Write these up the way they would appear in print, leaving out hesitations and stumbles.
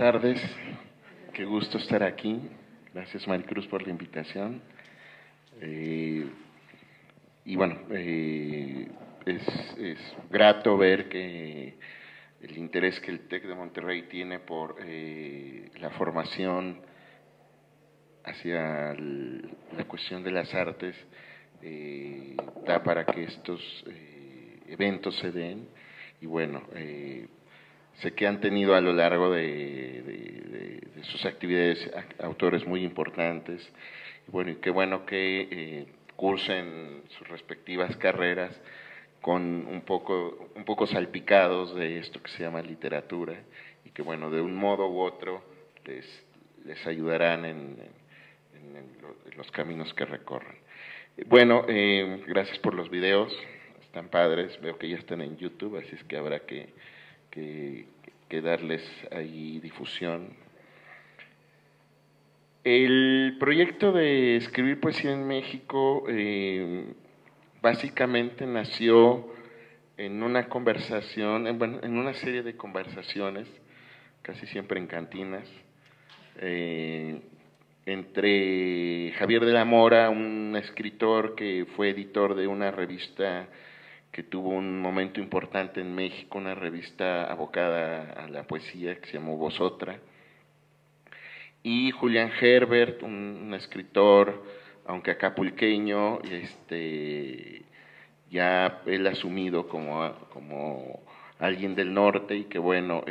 tardes, qué gusto estar aquí. Gracias Maricruz por la invitación. Y bueno, es grato ver que el interés que el TEC de Monterrey tiene por la formación hacia la cuestión de las artes da para que estos eventos se den. Y bueno, sé que han tenido a lo largo de sus actividades autores muy importantes. Y bueno, y qué bueno que cursen sus respectivas carreras con un poco salpicados de esto que se llama literatura y que bueno, de un modo u otro les ayudarán en los caminos que recorren. Bueno, gracias por los videos, están padres, veo que ya están en YouTube, así es que habrá que darles ahí difusión. El proyecto de escribir poesía en México básicamente nació en una conversación, en una serie de conversaciones, casi siempre en cantinas, entre Javier de la Mora, un escritor que fue editor de una revista que tuvo un momento importante en México, una revista abocada a la poesía que se llamó Vosotra, y Julián Herbert, un escritor, aunque acapulqueño, ya él asumido como alguien del norte y que bueno,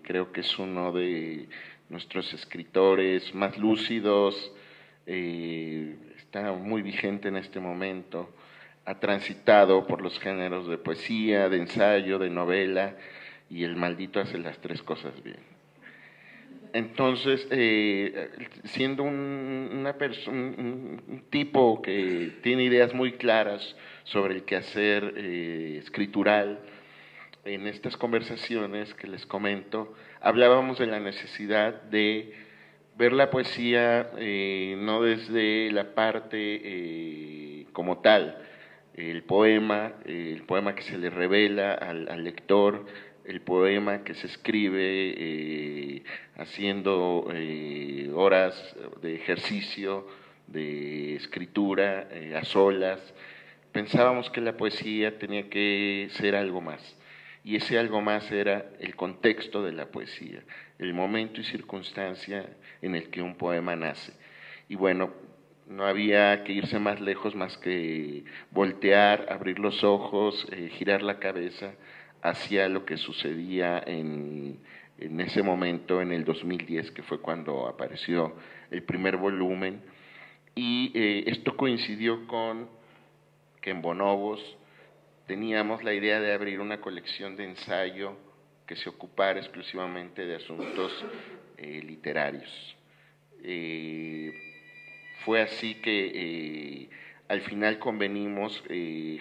creo que es uno de nuestros escritores más lúcidos, está muy vigente en este momento, ha transitado por los géneros de poesía, de ensayo, de novela, y el maldito hace las tres cosas bien. Entonces, siendo un tipo que tiene ideas muy claras sobre el quehacer escritural, en estas conversaciones que les comento, hablábamos de la necesidad de ver la poesía no desde la parte como tal, el poema que se le revela al lector, el poema que se escribe haciendo horas de ejercicio, de escritura, a solas. Pensábamos que la poesía tenía que ser algo más, y ese algo más era el contexto de la poesía, el momento y circunstancia en el que un poema nace. Y bueno, no había que irse más lejos más que voltear, abrir los ojos, girar la cabeza hacia lo que sucedía en ese momento, en el 2010, que fue cuando apareció el primer volumen, y esto coincidió con que en Bonobos teníamos la idea de abrir una colección de ensayo que se ocupara exclusivamente de asuntos literarios. Fue así que al final convenimos,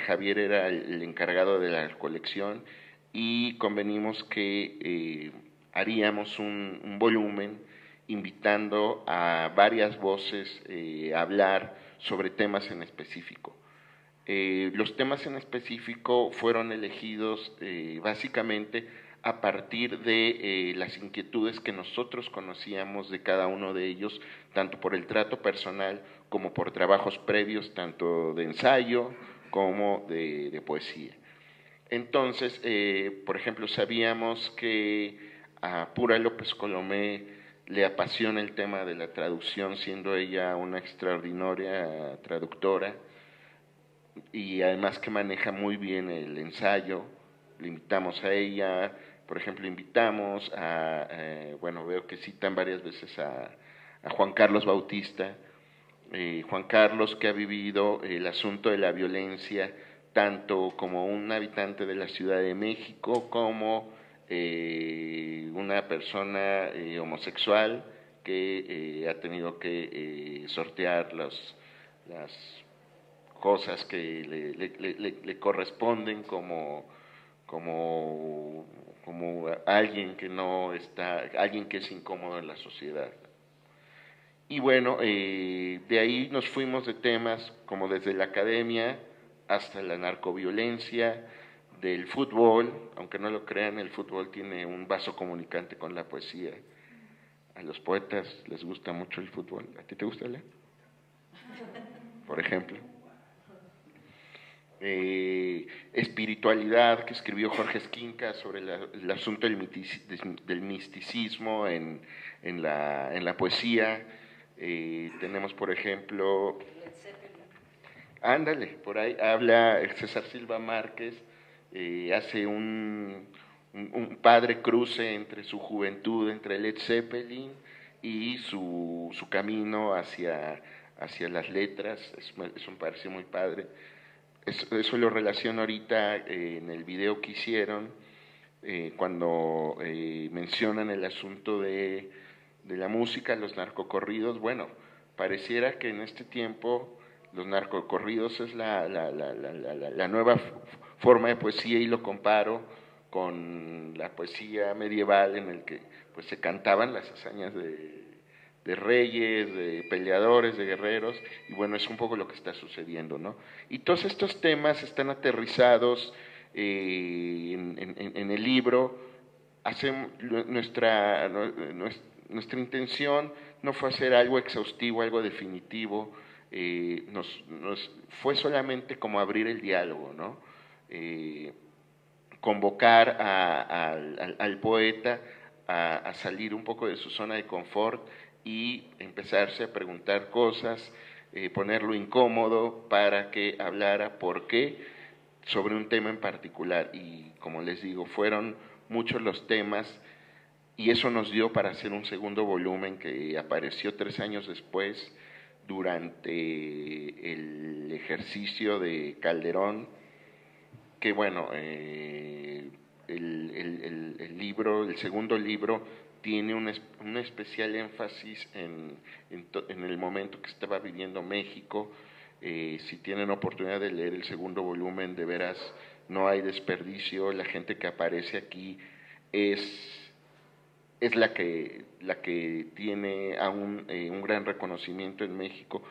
Javier era el encargado de la colección, y convenimos que haríamos un volumen invitando a varias voces a hablar sobre temas en específico. Los temas en específico fueron elegidos básicamente a partir de las inquietudes que nosotros conocíamos de cada uno de ellos, tanto por el trato personal como por trabajos previos, tanto de ensayo como de poesía. Entonces, por ejemplo, sabíamos que a Pura López Colomé le apasiona el tema de la traducción, siendo ella una extraordinaria traductora, y además que maneja muy bien el ensayo. Le invitamos a ella, por ejemplo, invitamos a, bueno, veo que citan varias veces a Juan Carlos Bautista, Juan Carlos, que ha vivido el asunto de la violencia tanto como un habitante de la Ciudad de México como una persona homosexual que ha tenido que sortear las cosas que le corresponden como alguien que no está, alguien que es incómodo en la sociedad. Y bueno, de ahí nos fuimos de temas como desde la academia hasta la narcoviolencia, del fútbol, aunque no lo crean, el fútbol tiene un vaso comunicante con la poesía. A los poetas les gusta mucho el fútbol. ¿A ti te gusta leer? Por ejemplo. Espiritualidad, que escribió Jorge Esquinca sobre el asunto del misticismo en la poesía. Tenemos, por ejemplo, ándale, por ahí habla César Silva Márquez, hace un padre cruce entre su juventud, entre Led Zeppelin y su camino hacia las letras. Eso me parece muy padre. Eso lo relaciono ahorita en el video que hicieron, cuando mencionan el asunto de la música, los narcocorridos. Bueno, pareciera que en este tiempo los narcocorridos es la nueva forma de poesía, y lo comparo con la poesía medieval en el que pues se cantaban las hazañas de reyes, de peleadores, de guerreros, y bueno, es un poco lo que está sucediendo, ¿no? Y todos estos temas están aterrizados en el libro. Nuestra intención no fue hacer algo exhaustivo, algo definitivo, fue solamente como abrir el diálogo, ¿no? Convocar al poeta a salir un poco de su zona de confort y empezarse a preguntar cosas, ponerlo incómodo para que hablara por qué sobre un tema en particular. Y como les digo, fueron muchos los temas, y eso nos dio para hacer un segundo volumen que apareció 3 años después, durante el ejercicio de Calderón, que bueno, el libro, el segundo libro, tiene un especial énfasis en el momento que estaba viviendo México. Si tienen oportunidad de leer el segundo volumen, de veras no hay desperdicio. La gente que aparece aquí es la que tiene aún un gran reconocimiento en México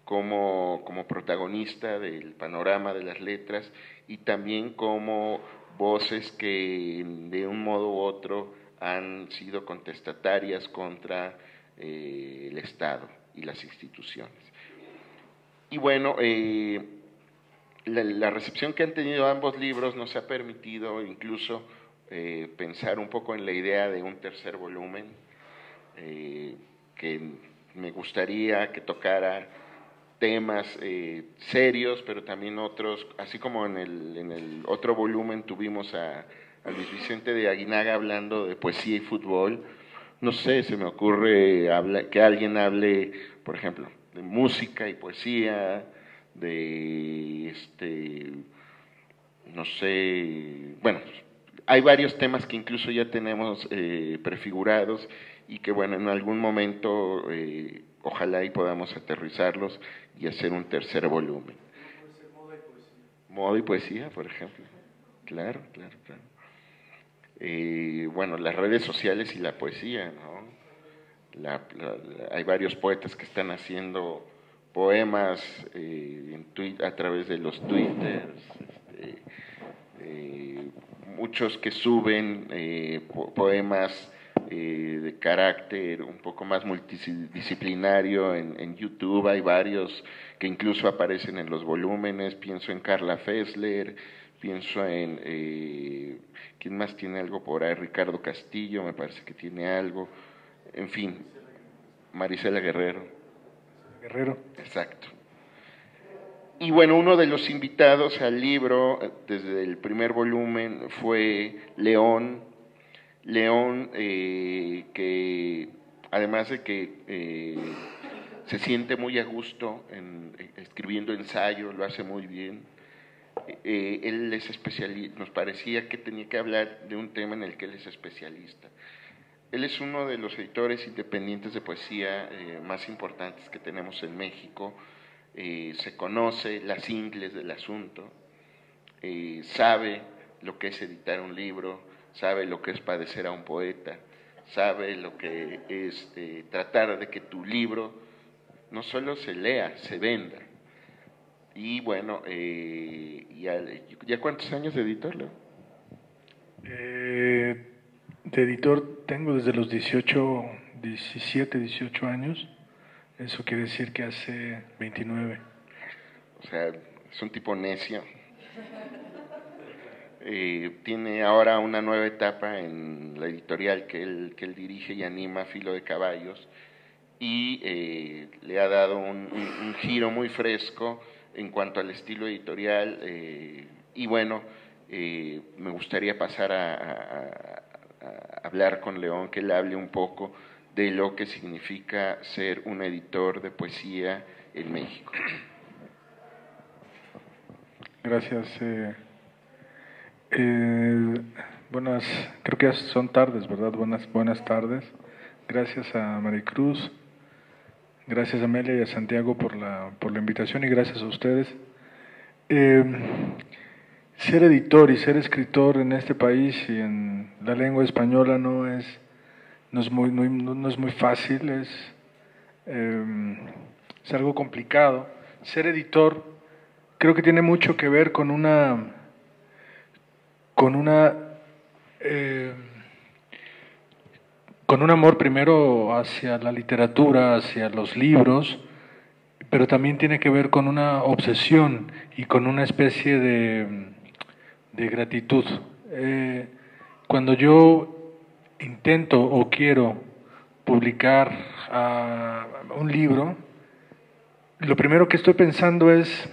como protagonista del panorama de las letras, y también como voces que de un modo u otro han sido contestatarias contra el Estado y las instituciones. Y bueno, la recepción que han tenido ambos libros nos ha permitido incluso pensar un poco en la idea de un tercer volumen, que me gustaría que tocara temas serios, pero también otros, así como en el otro volumen tuvimos a Luis Vicente de Aguinaga hablando de poesía y fútbol. No sé, se me ocurre que alguien hable, por ejemplo, de música y poesía, de no sé, bueno, hay varios temas que incluso ya tenemos prefigurados, y que bueno, en algún momento ojalá y podamos aterrizarlos y hacer un tercer volumen. Moda y poesía, por ejemplo. Claro, claro, claro. Bueno, las redes sociales y la poesía, ¿no? Hay varios poetas que están haciendo poemas a través de los twitters, muchos que suben poemas de carácter un poco más multidisciplinario en YouTube. Hay varios que incluso aparecen en los volúmenes. Pienso en Carla Fessler, pienso en ¿quién más tiene algo por ahí? Ricardo Castillo, me parece que tiene algo. En fin, Marisela Guerrero. Guerrero. Exacto. Y bueno, uno de los invitados al libro desde el primer volumen fue León. León, que además de que se siente muy a gusto escribiendo ensayo, lo hace muy bien. Él es especialista, nos parecía que tenía que hablar de un tema en el que él es especialista. Él es uno de los editores independientes de poesía más importantes que tenemos en México. Se conoce las ingles del asunto, sabe lo que es editar un libro, sabe lo que es padecer a un poeta, sabe lo que es tratar de que tu libro no solo se lea, se venda. Y bueno, ¿ya cuántos años de editor, Leo? De editor tengo desde los 18 17, 18 años. Eso quiere decir que hace 29. O sea, es un tipo necio. Tiene ahora una nueva etapa en la editorial que él dirige y anima, Filo de Caballos, y le ha dado un giro muy fresco en cuanto al estilo editorial, y bueno, me gustaría pasar a hablar con León, que él hable un poco de lo que significa ser un editor de poesía en México. Gracias. Buenas, creo que ya son tardes, ¿verdad? Buenas tardes. Gracias a Maricruz, gracias a Amelia y a Santiago por la invitación, y gracias a ustedes. Ser editor y ser escritor en este país y en la lengua española no es muy fácil, es algo complicado. Ser editor creo que tiene mucho que ver con con un amor primero hacia la literatura, hacia los libros, pero también tiene que ver con una obsesión y con una especie de gratitud. Cuando yo intento o quiero publicar un libro, lo primero que estoy pensando es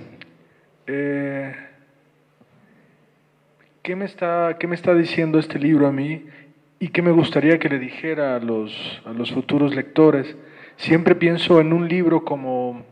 ¿qué me está diciendo este libro a mí y qué me gustaría que le dijera a los futuros lectores? Siempre pienso en un libro como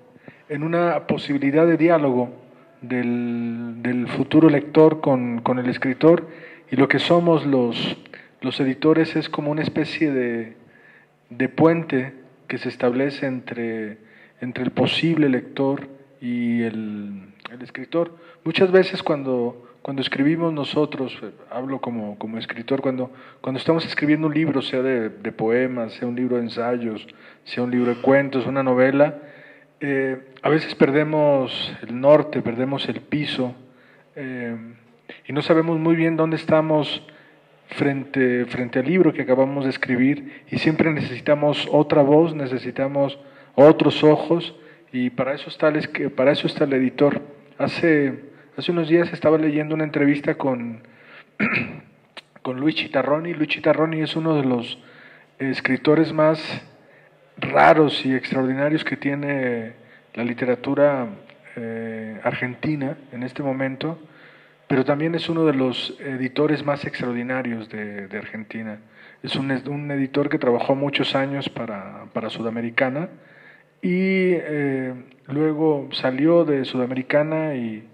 en una posibilidad de diálogo del futuro lector con el escritor, y lo que somos los editores es como una especie de puente que se establece entre el posible lector y el escritor. Muchas veces cuando escribimos nosotros, hablo como escritor, cuando estamos escribiendo un libro, sea de poemas, sea un libro de ensayos, sea un libro de cuentos, una novela, a veces perdemos el norte, perdemos el piso, y no sabemos muy bien dónde estamos frente al libro que acabamos de escribir, y siempre necesitamos otra voz, necesitamos otros ojos, y para eso está el editor. Hace unos días estaba leyendo una entrevista con Luis Chitarroni. Luis Chitarroni es uno de los escritores más raros y extraordinarios que tiene la literatura argentina en este momento, pero también es uno de los editores más extraordinarios de Argentina. Es un editor que trabajó muchos años para Sudamericana, y luego salió de Sudamericana y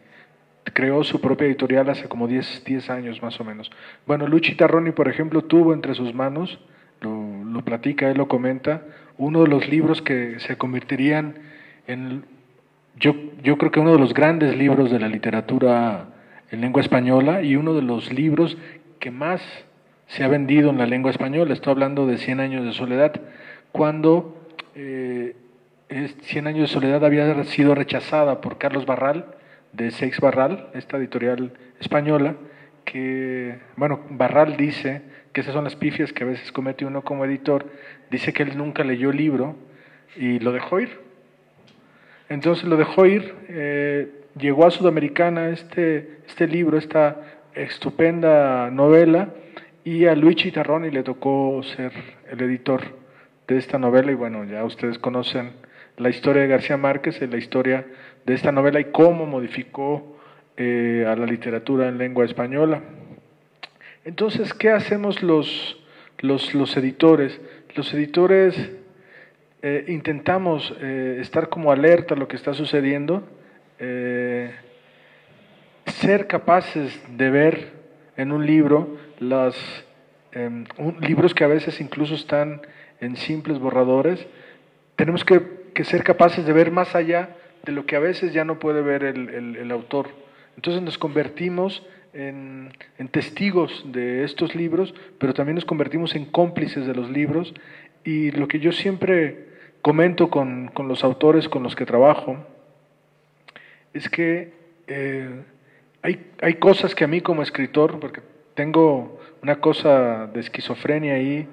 creó su propia editorial hace como 10 años más o menos. Bueno, Luchi Tarroni, por ejemplo, tuvo entre sus manos, lo platica, él lo comenta, uno de los libros que se convertirían en, yo creo que uno de los grandes libros de la literatura en lengua española, y uno de los libros que más se ha vendido en la lengua española. Estoy hablando de 100 años de soledad, cuando 100 años de soledad había sido rechazada por Carlos Barral, de Seix Barral, esta editorial española, que, bueno, Barral dice que esas son las pifias que a veces comete uno como editor. Dice que él nunca leyó el libro y lo dejó ir. Entonces lo dejó ir, llegó a Sudamericana este libro, esta estupenda novela, y a Luigi Tarroni le tocó ser el editor de esta novela. Y bueno, ya ustedes conocen la historia de García Márquez, la historia de esta novela y cómo modificó a la literatura en lengua española. Entonces, ¿qué hacemos los editores? Los editores intentamos estar como alerta a lo que está sucediendo, ser capaces de ver en un libro libros que a veces incluso están en simples borradores. Tenemos que ser capaces de ver más allá de lo que a veces ya no puede ver el autor. Entonces nos convertimos en testigos de estos libros, pero también nos convertimos en cómplices de los libros. Y lo que yo siempre comento con los autores con los que trabajo es que hay cosas que a mí como escritor, porque tengo una cosa de esquizofrenia ahí,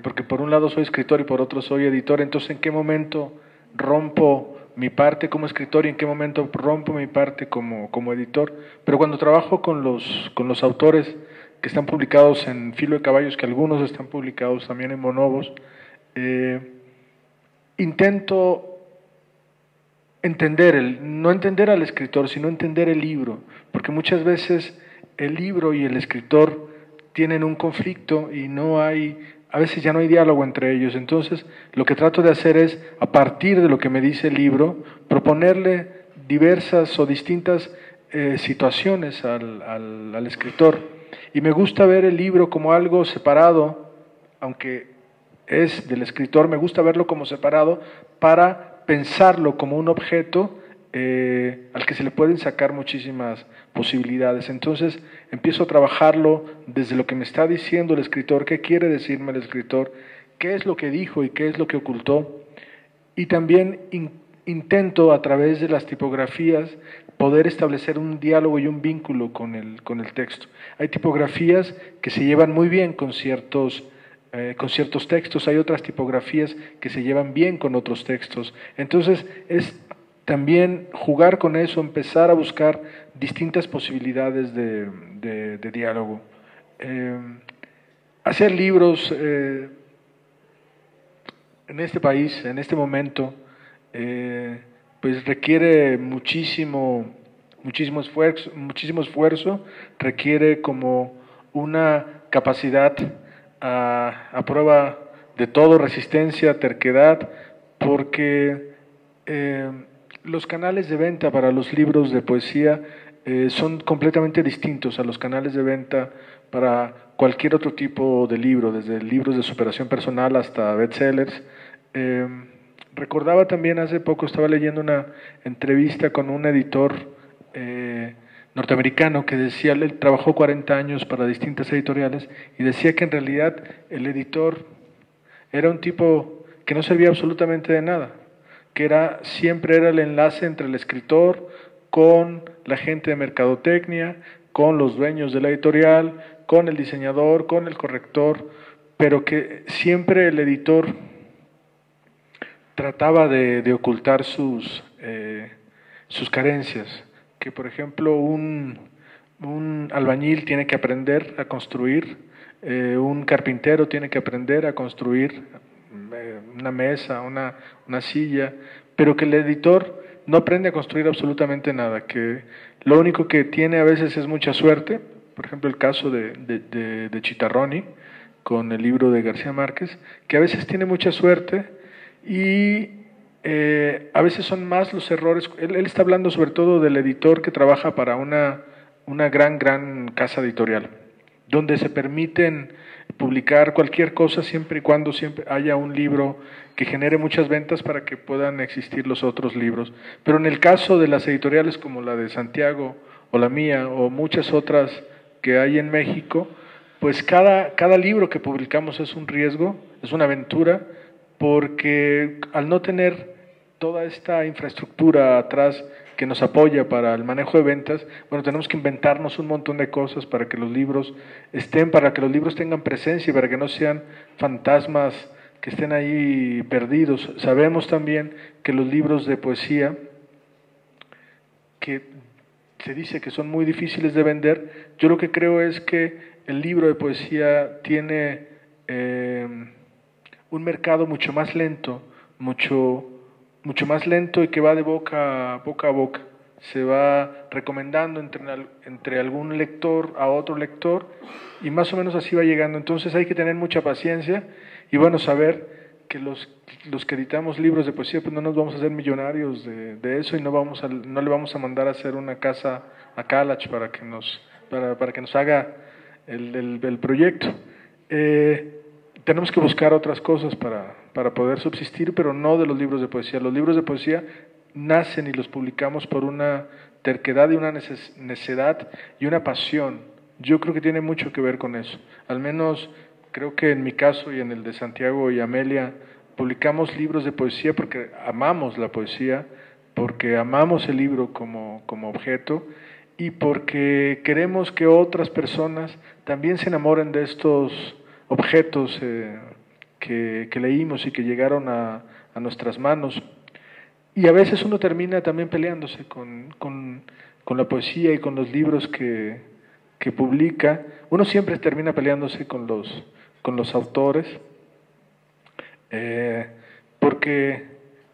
porque por un lado soy escritor y por otro soy editor, entonces ¿en qué momento rompo mi parte como escritor y en qué momento rompo mi parte como editor? Pero cuando trabajo con los autores que están publicados en Filo de Caballos, que algunos están publicados también en Bonobos, intento no entender al escritor, sino entender el libro, porque muchas veces el libro y el escritor tienen un conflicto y a veces ya no hay diálogo entre ellos. Entonces, lo que trato de hacer es, a partir de lo que me dice el libro, proponerle diversas o distintas situaciones al escritor. Y me gusta ver el libro como algo separado, aunque es del escritor, me gusta verlo como separado para pensarlo como un objeto al que se le pueden sacar muchísimas posibilidades. Entonces empiezo a trabajarlo desde lo que me está diciendo el escritor, qué quiere decirme el escritor, qué es lo que dijo y qué es lo que ocultó. Y también intento a través de las tipografías poder establecer un diálogo y un vínculo con el texto. Hay tipografías que se llevan muy bien con ciertos textos, hay otras tipografías que se llevan bien con otros textos. Entonces es también jugar con eso, empezar a buscar distintas posibilidades de diálogo. Hacer libros en este país, en este momento, pues requiere muchísimo esfuerzo, requiere como una capacidad a prueba de todo, resistencia, terquedad, porque los canales de venta para los libros de poesía son completamente distintos a los canales de venta para cualquier otro tipo de libro, desde libros de superación personal hasta bestsellers. Recordaba también hace poco, estaba leyendo una entrevista con un editor norteamericano que decía, él trabajó 40 años para distintas editoriales y decía que en realidad el editor era un tipo que no servía absolutamente de nada, que siempre era el enlace entre el escritor con la gente de mercadotecnia, con los dueños de la editorial, con el diseñador, con el corrector, pero que siempre el editor trataba de ocultar sus carencias, que por ejemplo un albañil tiene que aprender a construir, un carpintero tiene que aprender a construir una mesa, una silla, pero que el editor no aprende a construir absolutamente nada, que lo único que tiene a veces es mucha suerte, por ejemplo el caso de Chitarroni con el libro de García Márquez, que a veces tiene mucha suerte y a veces son más los errores. Él está hablando sobre todo del editor que trabaja para una gran casa editorial, donde se permiten publicar cualquier cosa siempre y cuando siempre haya un libro que genere muchas ventas para que puedan existir los otros libros. Pero en el caso de las editoriales como la de Santiago o la mía o muchas otras que hay en México, pues cada libro que publicamos es un riesgo, es una aventura, porque al no tener toda esta infraestructura atrás que nos apoya para el manejo de ventas, bueno, tenemos que inventarnos un montón de cosas para que los libros estén, para que los libros tengan presencia y para que no sean fantasmas que estén ahí perdidos. Sabemos también que los libros de poesía, que se dice que son muy difíciles de vender, yo lo que creo es que el libro de poesía tiene un mercado mucho más lento, mucho más lento y que va de boca a boca. Se va recomendando entre algún lector a otro lector y más o menos así va llegando. Entonces hay que tener mucha paciencia y bueno, saber que los que editamos libros de poesía pues no nos vamos a hacer millonarios de eso y no le vamos a mandar a hacer una casa a Kalach para que nos haga el proyecto. Tenemos que buscar otras cosas para poder subsistir, pero no de los libros de poesía. Los libros de poesía nacen y los publicamos por una terquedad y una necedad y una pasión. Yo creo que tiene mucho que ver con eso. Al menos creo que en mi caso y en el de Santiago y Amelia, publicamos libros de poesía porque amamos la poesía, porque amamos el libro como objeto y porque queremos que otras personas también se enamoren de estos objetos que leímos y que llegaron a nuestras manos. Y a veces uno termina también peleándose con la poesía y con los libros que publica. Uno siempre termina peleándose con los autores, porque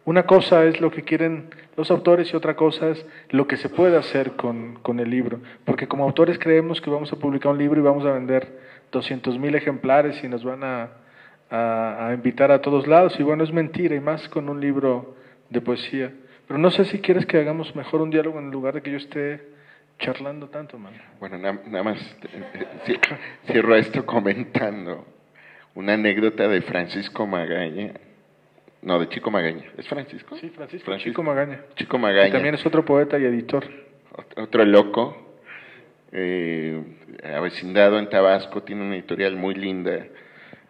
una cosa es lo que quieren los autores y otra cosa es lo que se puede hacer con el libro. Porque como autores creemos que vamos a publicar un libro y vamos a vender 200,000 ejemplares y nos van a invitar a todos lados. Y bueno, es mentira, y más con un libro de poesía. Pero no sé si quieres que hagamos mejor un diálogo en lugar de que yo esté charlando tanto, man. Bueno, nada más cierro esto comentando una anécdota de Francisco Magaña. No, de Chico Magaña. ¿Es Francisco? Sí, Francisco Chico Magaña. Chico Magaña. Y también es otro poeta y editor. Otro loco, avecindado en Tabasco, tiene una editorial muy linda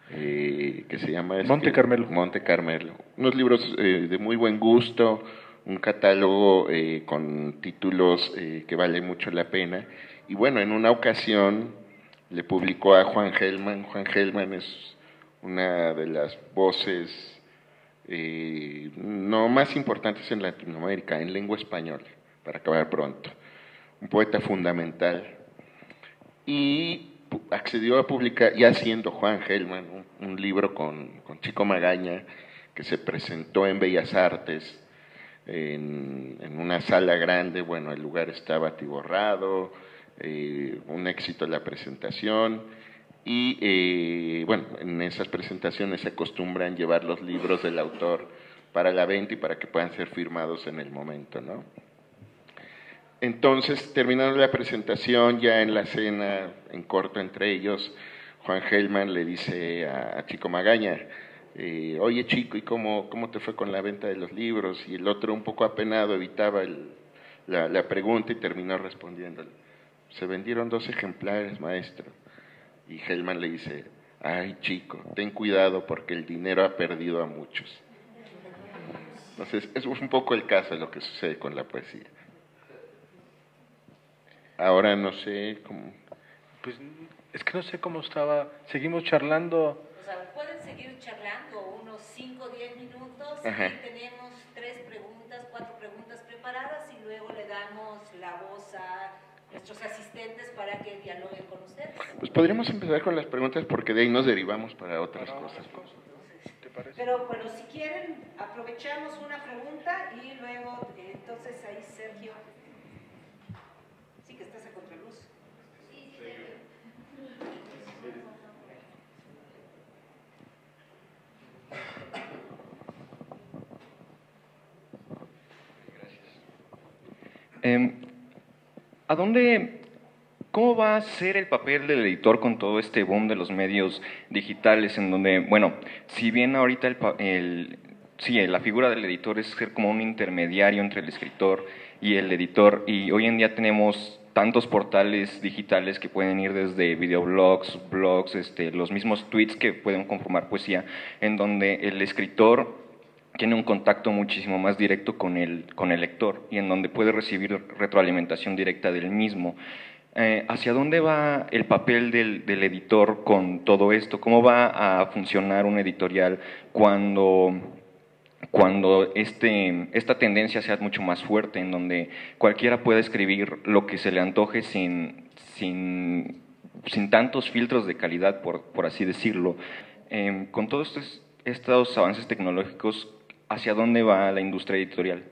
que se llama Monte Carmelo. Monte Carmelo. Unos libros de muy buen gusto, un catálogo con títulos que vale mucho la pena. Y bueno, en una ocasión le publicó a Juan Gelman. Juan Gelman es una de las voces no más importantes en Latinoamérica, en lengua española, para acabar pronto. Un poeta fundamental. Y accedió a publicar, ya siendo Juan Gelman, un libro con Chico Magaña, que se presentó en Bellas Artes, en una sala grande. Bueno, el lugar estaba atiborrado, un éxito la presentación, y bueno, en esas presentaciones se acostumbran llevar los libros del autor para la venta y para que puedan ser firmados en el momento, ¿no? Entonces, terminando la presentación, ya en la cena, en corto entre ellos, Juan Gelman le dice a Chico Magaña, oye Chico, ¿y cómo te fue con la venta de los libros? Y el otro, un poco apenado, evitaba la pregunta y terminó respondiéndole, se vendieron 2 ejemplares, maestro. Y Gelman le dice, ay Chico, ten cuidado porque el dinero ha perdido a muchos. Entonces, es un poco el caso de lo que sucede con la poesía. Ahora no sé cómo... Pues es que no sé cómo estaba. Seguimos charlando. O sea, pueden seguir charlando unos 5 o 10 minutos. Ajá. Y tenemos 4 preguntas preparadas y luego le damos la voz a nuestros asistentes para que dialoguen con ustedes. Pues podríamos empezar con las preguntas porque de ahí nos derivamos para otras cosas. ¿Te parece? Pero bueno, si quieren, aprovechamos una pregunta y luego, entonces ahí Sergio... Sí que estás a contraluz. Sí, Sergio. ¿A dónde, cómo va a ser el papel del editor con todo este boom de los medios digitales en donde, bueno, si bien ahorita la figura del editor es ser como un intermediario entre el escritor y el editor, y hoy en día tenemos tantos portales digitales que pueden ir desde videoblogs, blogs, los mismos tweets que pueden conformar poesía, en donde el escritor tiene un contacto muchísimo más directo con el lector y en donde puede recibir retroalimentación directa del mismo. ¿Hacia dónde va el papel del editor con todo esto? ¿Cómo va a funcionar un editorial cuando esta tendencia sea mucho más fuerte, en donde cualquiera pueda escribir lo que se le antoje sin tantos filtros de calidad, por así decirlo? Con todos estos avances tecnológicos, ¿hacia dónde va la industria editorial?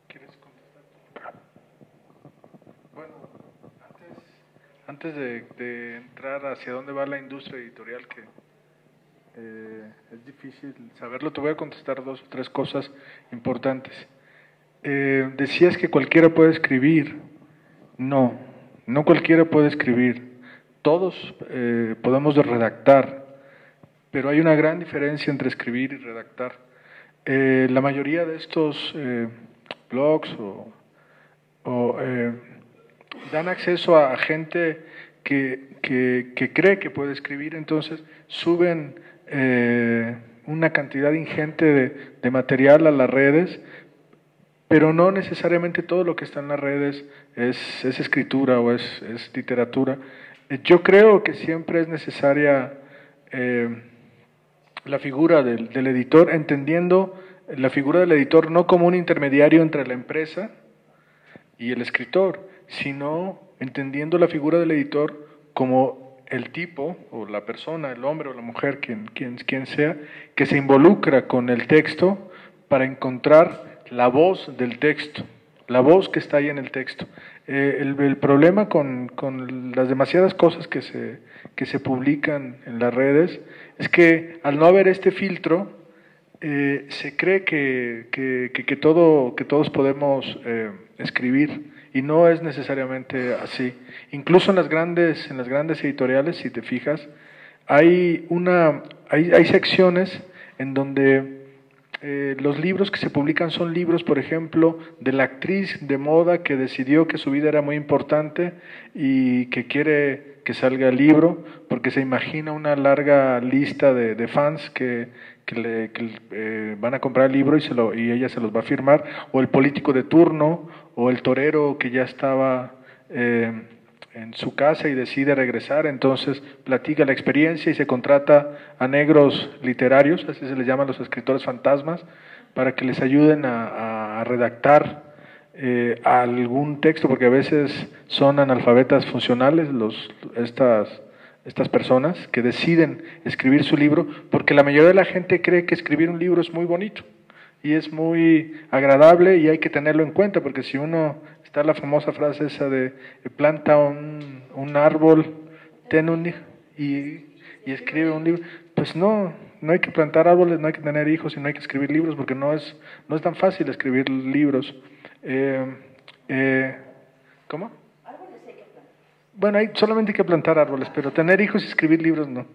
¿Quieres contestar? Bueno, antes de entrar hacia dónde va la industria editorial, que es difícil saberlo, te voy a contestar 2 o 3 cosas importantes. Decías que cualquiera puede escribir. No cualquiera puede escribir. Todos podemos redactar, pero hay una gran diferencia entre escribir y redactar. La mayoría de estos blogs dan acceso a gente que cree que puede escribir, entonces suben una cantidad ingente de material a las redes pero no necesariamente todo lo que está en las redes es escritura o es literatura. Yo creo que siempre es necesaria la figura del editor, entendiendo la figura del editor no como un intermediario entre la empresa y el escritor, sino entendiendo la figura del editor como el tipo o la persona, el hombre o la mujer, quien sea, que se involucra con el texto para encontrar la voz del texto, la voz que está ahí en el texto. El problema con las demasiadas cosas que se publican en las redes es que al no haber este filtro, se cree que todos podemos escribir, y no es necesariamente así. Incluso en las grandes editoriales, si te fijas, hay secciones en donde los libros que se publican son libros, por ejemplo, de la actriz de moda que decidió que su vida era muy importante y que quiere que salga el libro, porque se imagina una larga lista de fans que van a comprar el libro y ella se los va a firmar, o el político de turno, o el torero que ya estaba en su casa y decide regresar, entonces platica la experiencia y se contrata a negros literarios, así se les llaman los escritores fantasmas, para que les ayuden a redactar algún texto, porque a veces son analfabetas funcionales estas personas que deciden escribir su libro, porque la mayoría de la gente cree que escribir un libro es muy bonito y es muy agradable y hay que tenerlo en cuenta, porque si uno, está la famosa frase esa de planta un árbol, y escribe un libro, pues no hay que plantar árboles, no hay que tener hijos y no hay que escribir libros, porque no es tan fácil escribir libros. ¿Cómo? Bueno, solamente hay que plantar árboles, pero tener hijos y escribir libros no.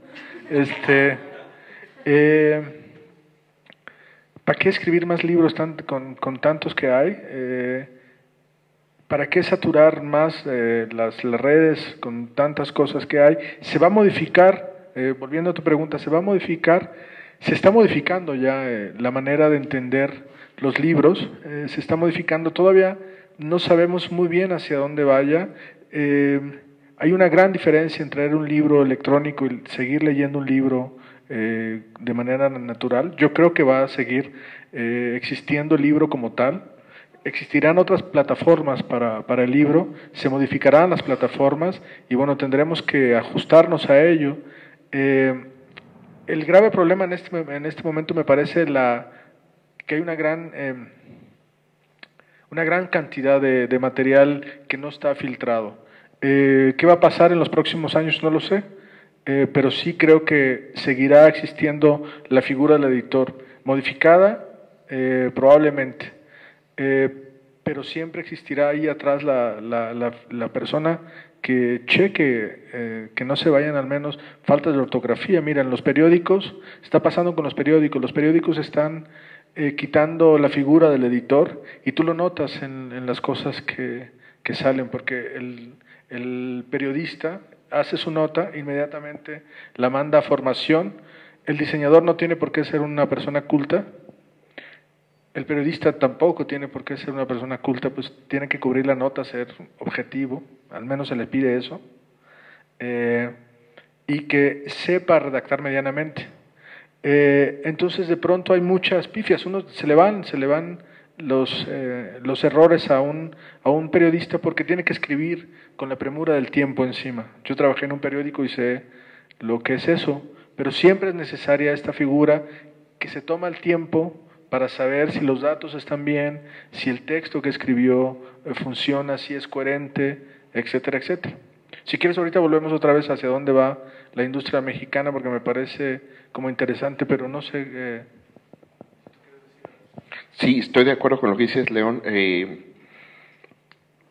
¿Para qué escribir más libros con tantos que hay? ¿Para qué saturar más las redes con tantas cosas que hay? Se va a modificar, volviendo a tu pregunta, se está modificando ya la manera de entender los libros, se está modificando, todavía no sabemos muy bien hacia dónde vaya. Hay una gran diferencia entre leer un libro electrónico y seguir leyendo un libro de manera natural. Yo creo que va a seguir existiendo el libro como tal. Existirán otras plataformas para el libro, se modificarán las plataformas y bueno, tendremos que ajustarnos a ello. El grave problema en este momento me parece que hay una gran cantidad de material que no está filtrado. ¿Qué va a pasar en los próximos años? No lo sé, pero sí creo que seguirá existiendo la figura del editor, modificada probablemente, pero siempre existirá ahí atrás la persona que cheque que no se vayan al menos faltas de ortografía. Mira, en los periódicos, está pasando con los periódicos están quitando la figura del editor y tú lo notas en las cosas que salen, porque el periodista hace su nota, inmediatamente la manda a formación, el diseñador no tiene por qué ser una persona culta, el periodista tampoco tiene por qué ser una persona culta, pues tiene que cubrir la nota, ser objetivo, al menos se le pide eso, y que sepa redactar medianamente. Entonces de pronto hay muchas pifias, se le van los errores a un periodista porque tiene que escribir con la premura del tiempo encima. Yo trabajé en un periódico y sé lo que es eso, pero siempre es necesaria esta figura que se toma el tiempo para saber si los datos están bien, si el texto que escribió funciona, si es coherente, etcétera, etcétera. Si quieres ahorita volvemos otra vez hacia dónde va la industria mexicana porque me parece como interesante, pero no sé. Sí, estoy de acuerdo con lo que dices, León.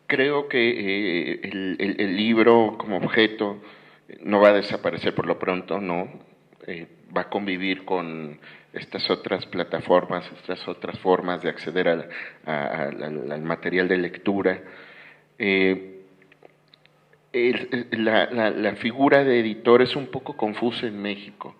Creo que el libro como objeto no va a desaparecer por lo pronto, no. Va a convivir con estas otras plataformas, estas otras formas de acceder al material de lectura. La figura de editor es un poco confusa en México.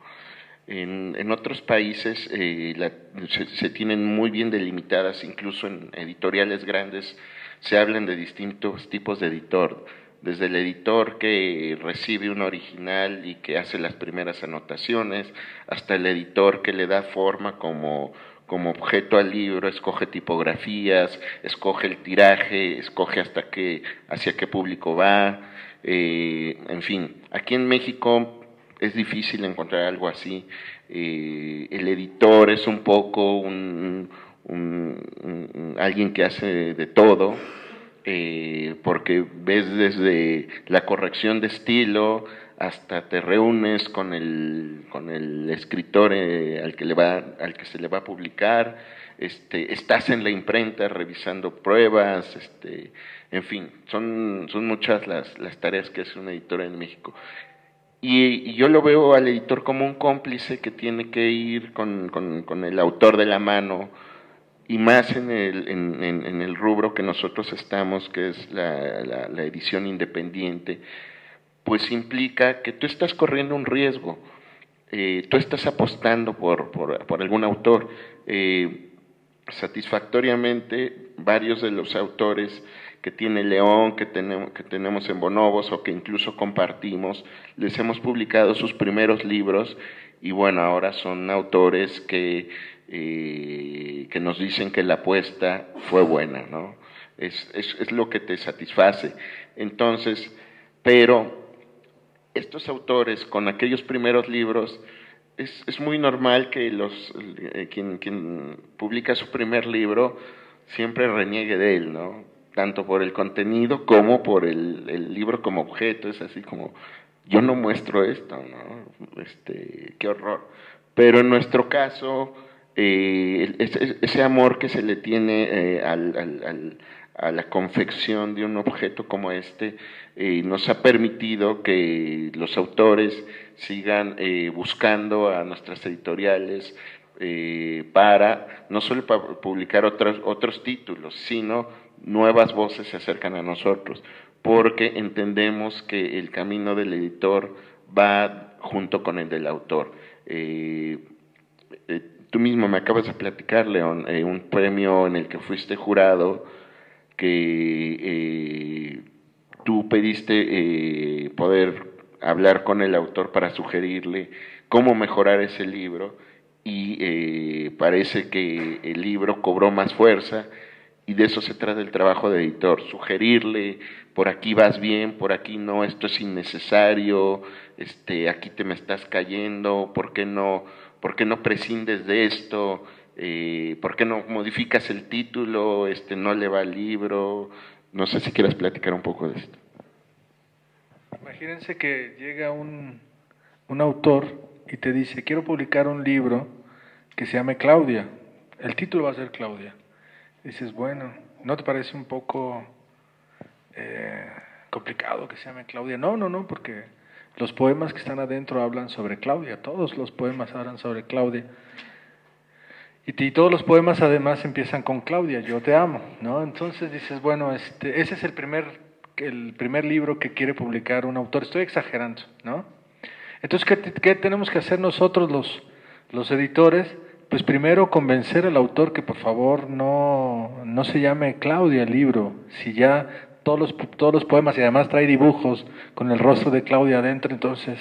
En otros países se tienen muy bien delimitadas, incluso en editoriales grandes se hablan de distintos tipos de editor, desde el editor que recibe un original y que hace las primeras anotaciones, hasta el editor que le da forma como objeto al libro, escoge tipografías, escoge el tiraje, escoge hacia qué público va, en fin. Aquí en México es difícil encontrar algo así. El editor es un poco alguien que hace de todo, porque ves desde la corrección de estilo hasta te reúnes con el escritor al que se le va a publicar, estás en la imprenta revisando pruebas, en fin, son muchas las tareas que hace un editor en México. Y yo lo veo al editor como un cómplice que tiene que ir con el autor de la mano, y más en el rubro que nosotros estamos, que es la edición independiente, pues implica que tú estás corriendo un riesgo, tú estás apostando por algún autor. Satisfactoriamente, varios de los autores que tiene León, que tenemos en Bonobos o que incluso compartimos, les hemos publicado sus primeros libros y bueno, ahora son autores que nos dicen que la apuesta fue buena, ¿no? Es lo que te satisface. Entonces, pero estos autores con aquellos primeros libros, es muy normal que quien publica su primer libro siempre reniegue de él, ¿no? Tanto por el contenido como por el libro como objeto. Es así como, yo no muestro esto, ¿no? Qué horror. Pero en nuestro caso, ese amor que se le tiene a la confección de un objeto como nos ha permitido que los autores sigan buscando a nuestras editoriales para no solo para publicar otros títulos, sino nuevas voces se acercan a nosotros, porque entendemos que el camino del editor va junto con el del autor. Tú mismo me acabas de platicar, León, un premio en el que fuiste jurado, que tú pediste poder hablar con el autor para sugerirle cómo mejorar ese libro, y parece que el libro cobró más fuerza, y de eso se trata el trabajo de editor, sugerirle, por aquí vas bien, por aquí no, esto es innecesario, aquí te me estás cayendo, ¿por qué no prescindes de esto? ¿Por qué no modificas el título? No le va al libro. No sé si quieras platicar un poco de esto. Imagínense que llega un autor y te dice, quiero publicar un libro que se llame Claudia. El título va a ser Claudia. Dices, bueno, ¿no te parece un poco complicado que se llame Claudia? No, porque los poemas que están adentro hablan sobre Claudia. Todos los poemas hablan sobre Claudia. Y todos los poemas además empiezan con Claudia, yo te amo, ¿no? Entonces dices, bueno, ese es el primer libro que quiere publicar un autor. Estoy exagerando, ¿no? Entonces, ¿qué tenemos que hacer nosotros los editores? Pues primero convencer al autor que por favor no se llame Claudia el libro. Si ya todos los poemas y además trae dibujos con el rostro de Claudia adentro, entonces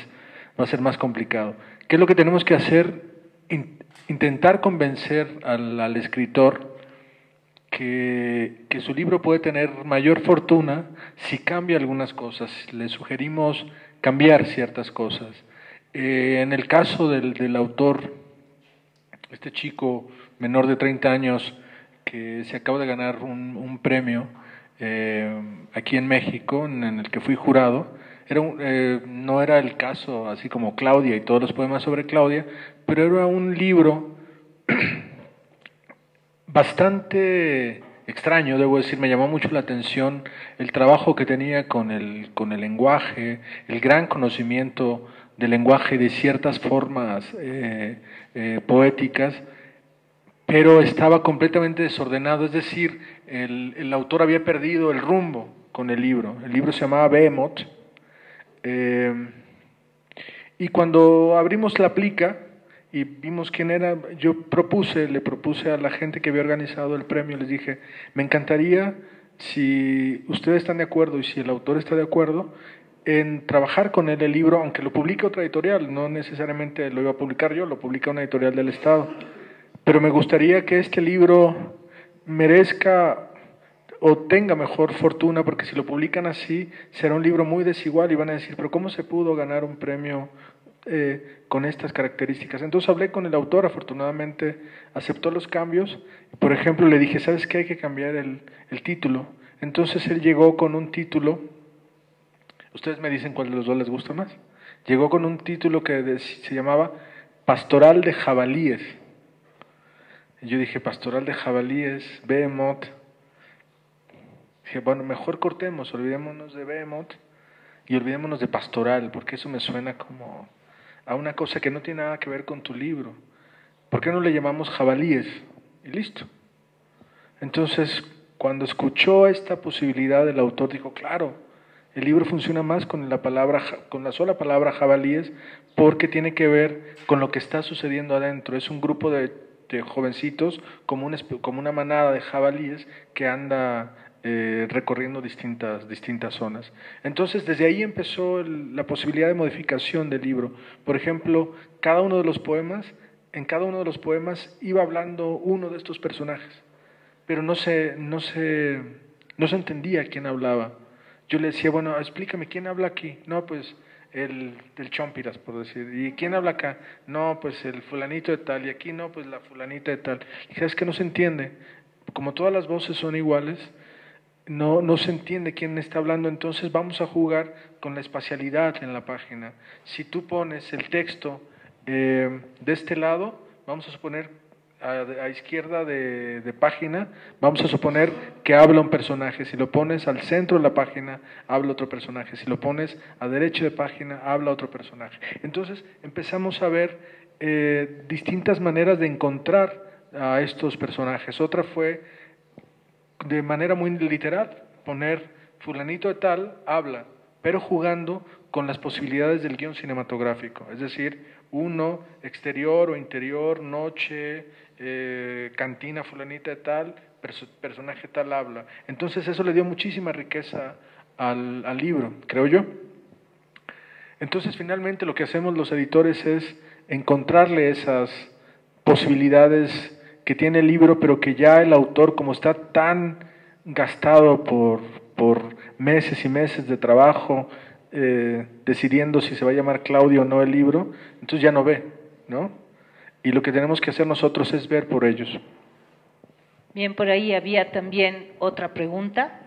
va a ser más complicado. ¿Qué es lo que tenemos que hacer? Intentar convencer al escritor que su libro puede tener mayor fortuna si cambia algunas cosas. Le sugerimos cambiar ciertas cosas. En el caso del autor, este chico menor de 30 años que se acaba de ganar un premio aquí en México, en el que fui jurado, no era el caso así como Claudia y todos los poemas sobre Claudia, pero era un libro bastante extraño, debo decir. Me llamó mucho la atención el trabajo que tenía con el lenguaje, el gran conocimiento del lenguaje, de ciertas formas poéticas, pero estaba completamente desordenado, es decir, el autor había perdido el rumbo con el libro. El libro se llamaba Behemoth, y cuando abrimos la plica, y vimos quién era. Le propuse a la gente que había organizado el premio, les dije, me encantaría, si ustedes están de acuerdo y si el autor está de acuerdo, en trabajar con él el libro, aunque lo publique otra editorial, no necesariamente lo iba a publicar yo, lo publica una editorial del Estado, pero me gustaría que este libro merezca o tenga mejor fortuna, porque si lo publican así, será un libro muy desigual y van a decir, pero ¿cómo se pudo ganar un premio con estas características? Entonces hablé con el autor, afortunadamente aceptó los cambios. Por ejemplo, le dije, ¿sabes qué? Hay que cambiar el título. Entonces él llegó con un título, ustedes me dicen cuál de los dos les gusta más. Llegó con un título que se llamaba Pastoral de Jabalíes. Y yo dije, Pastoral de Jabalíes, Behemoth. Dije, bueno, mejor cortemos, olvidémonos de Behemoth y olvidémonos de Pastoral, porque eso me suena como a una cosa que no tiene nada que ver con tu libro. ¿Por qué no le llamamos Jabalíes? Y listo. Entonces, cuando escuchó esta posibilidad, el autor dijo, claro, el libro funciona más con la sola palabra jabalíes, porque tiene que ver con lo que está sucediendo adentro. Es un grupo de jovencitos, como una manada de jabalíes que anda recorriendo distintas zonas. Entonces, desde ahí empezó la posibilidad de modificación del libro. Por ejemplo, en cada uno de los poemas iba hablando uno de estos personajes, pero no se entendía quién hablaba. Yo le decía, bueno, explícame, ¿quién habla aquí? No, pues el Chompiras, por decir. ¿Y quién habla acá? No, pues el fulanito de tal. Y aquí no, pues la fulanita de tal. Y sabes que no se entiende. Como todas las voces son iguales, no se entiende quién está hablando. Entonces vamos a jugar con la espacialidad en la página. Si tú pones el texto de este lado, vamos a suponer a izquierda de página, vamos a suponer que habla un personaje. Si lo pones al centro de la página, habla otro personaje. Si lo pones a derecha de página, habla otro personaje. Entonces empezamos a ver distintas maneras de encontrar a estos personajes. Otra fue de manera muy literal, poner fulanito de tal, habla, pero jugando con las posibilidades del guión cinematográfico, es decir, uno, exterior o interior, noche, cantina fulanita de tal, personaje tal habla. Entonces eso le dio muchísima riqueza al libro, creo yo. Entonces finalmente lo que hacemos los editores es encontrarle esas posibilidades que tiene el libro, pero que ya el autor, como está tan gastado por meses y meses de trabajo, decidiendo si se va a llamar Claudio o no el libro, entonces ya no ve, ¿no? Y lo que tenemos que hacer nosotros es ver por ellos. Bien, por ahí había también otra pregunta.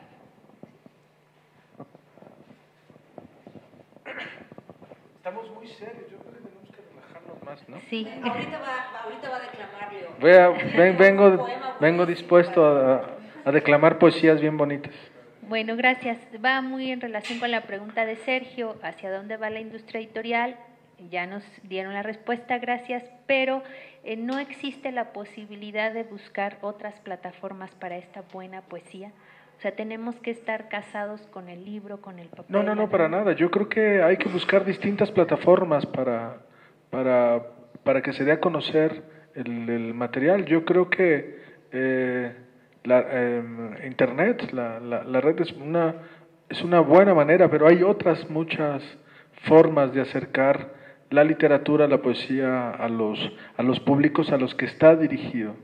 Estamos muy serios, yo creo que tenemos que relajarnos más, ¿no? Sí. Ahorita va a declamar, Leo. Vengo dispuesto a declamar poesías bien bonitas. Bueno, gracias. Va muy en relación con la pregunta de Sergio, ¿hacia dónde va la industria editorial? Ya nos dieron la respuesta, gracias, pero ¿no existe la posibilidad de buscar otras plataformas para esta buena poesía? O sea, ¿tenemos que estar casados con el libro, con el papel? No, para nada. Yo creo que hay que buscar distintas plataformas para que se dé a conocer el material. Yo creo que Internet, la red es una buena manera, pero hay otras muchas formas de acercar la literatura, la poesía a los públicos a los que está dirigido.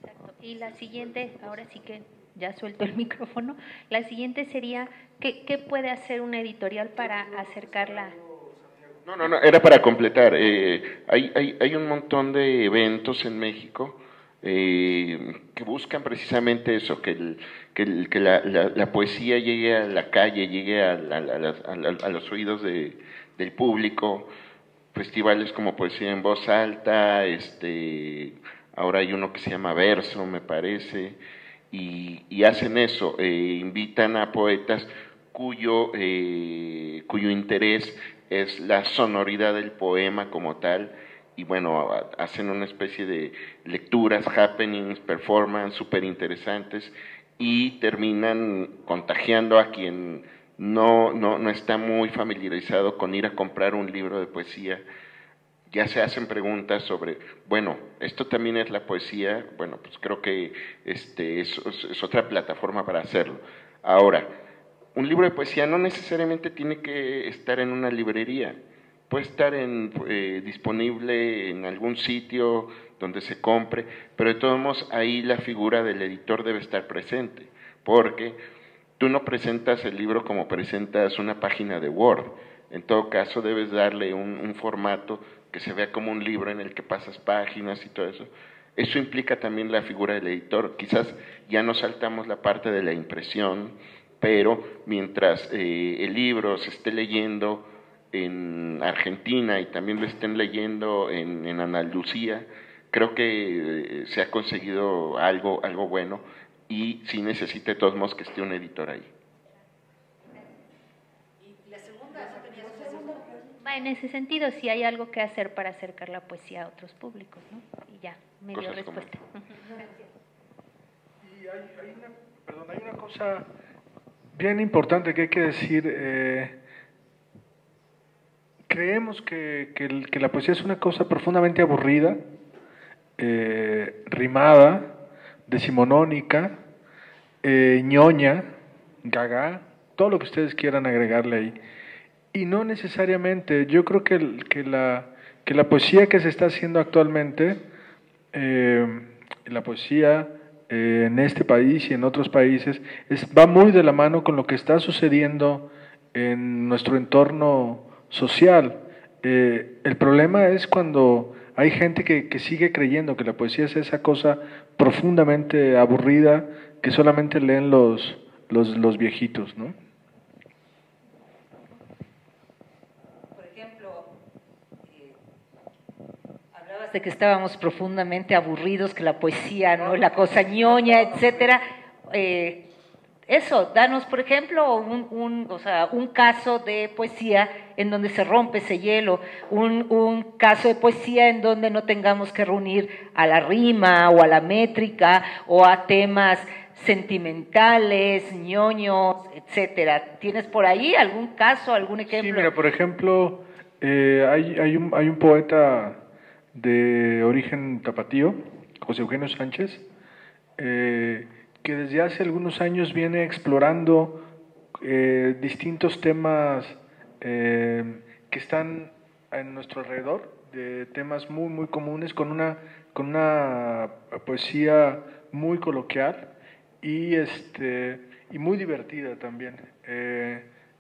Exacto. Y la siguiente, ahora sí que ya suelto el micrófono, la siguiente sería, ¿qué puede hacer una editorial para acercarla? No, era para completar. Hay un montón de eventos en México que buscan precisamente eso, que la poesía llegue a la calle, llegue a los oídos del público. Festivales como Poesía en Voz Alta, ahora hay uno que se llama Verso, me parece, y hacen eso, invitan a poetas cuyo interés es la sonoridad del poema como tal, y bueno, hacen una especie de lecturas, happenings, performance súper interesantes, y terminan contagiando a quien no está muy familiarizado con ir a comprar un libro de poesía, ya se hacen preguntas sobre, bueno, esto también es la poesía, bueno, pues creo que es otra plataforma para hacerlo. Ahora, un libro de poesía no necesariamente tiene que estar en una librería, puede estar disponible en algún sitio donde se compre, pero de todos modos ahí la figura del editor debe estar presente, porque tú no presentas el libro como presentas una página de Word. En todo caso, debes darle un formato que se vea como un libro en el que pasas páginas y todo eso. Eso implica también la figura del editor. Quizás ya no saltamos la parte de la impresión, pero mientras el libro se esté leyendo en Argentina y también lo estén leyendo en Andalucía, creo que se ha conseguido algo bueno y sí necesita de todos modos que esté un editor ahí. Y la segunda, ¿no tenías una segunda? Va en ese sentido, si hay algo que hacer para acercar la poesía a otros públicos, ¿no? Y ya, me dio Cosas respuesta. Y hay una cosa bien importante que hay que decir. Creemos que la poesía es una cosa profundamente aburrida, rimada, decimonónica, ñoña, gaga, todo lo que ustedes quieran agregarle ahí. Y no necesariamente, yo creo que la poesía que se está haciendo actualmente, la poesía en este país y en otros países, va muy de la mano con lo que está sucediendo en nuestro entorno social. El problema es cuando hay gente que sigue creyendo que la poesía es esa cosa profundamente aburrida que solamente leen los viejitos, ¿no? Por ejemplo, hablabas de que estábamos profundamente aburridos, que la poesía, ¿no? La cosa ñoña, etcétera. Eso, danos, por ejemplo, un caso de poesía en donde se rompe ese hielo, un caso de poesía en donde no tengamos que reunir a la rima o a la métrica o a temas sentimentales, ñoños, etcétera. ¿Tienes por ahí algún caso, algún ejemplo? Sí, mira, por ejemplo, hay un poeta de origen tapatío, José Eugenio Sánchez, que desde hace algunos años viene explorando distintos temas que están en nuestro alrededor, de temas muy, muy comunes, con una poesía muy coloquial y muy divertida también.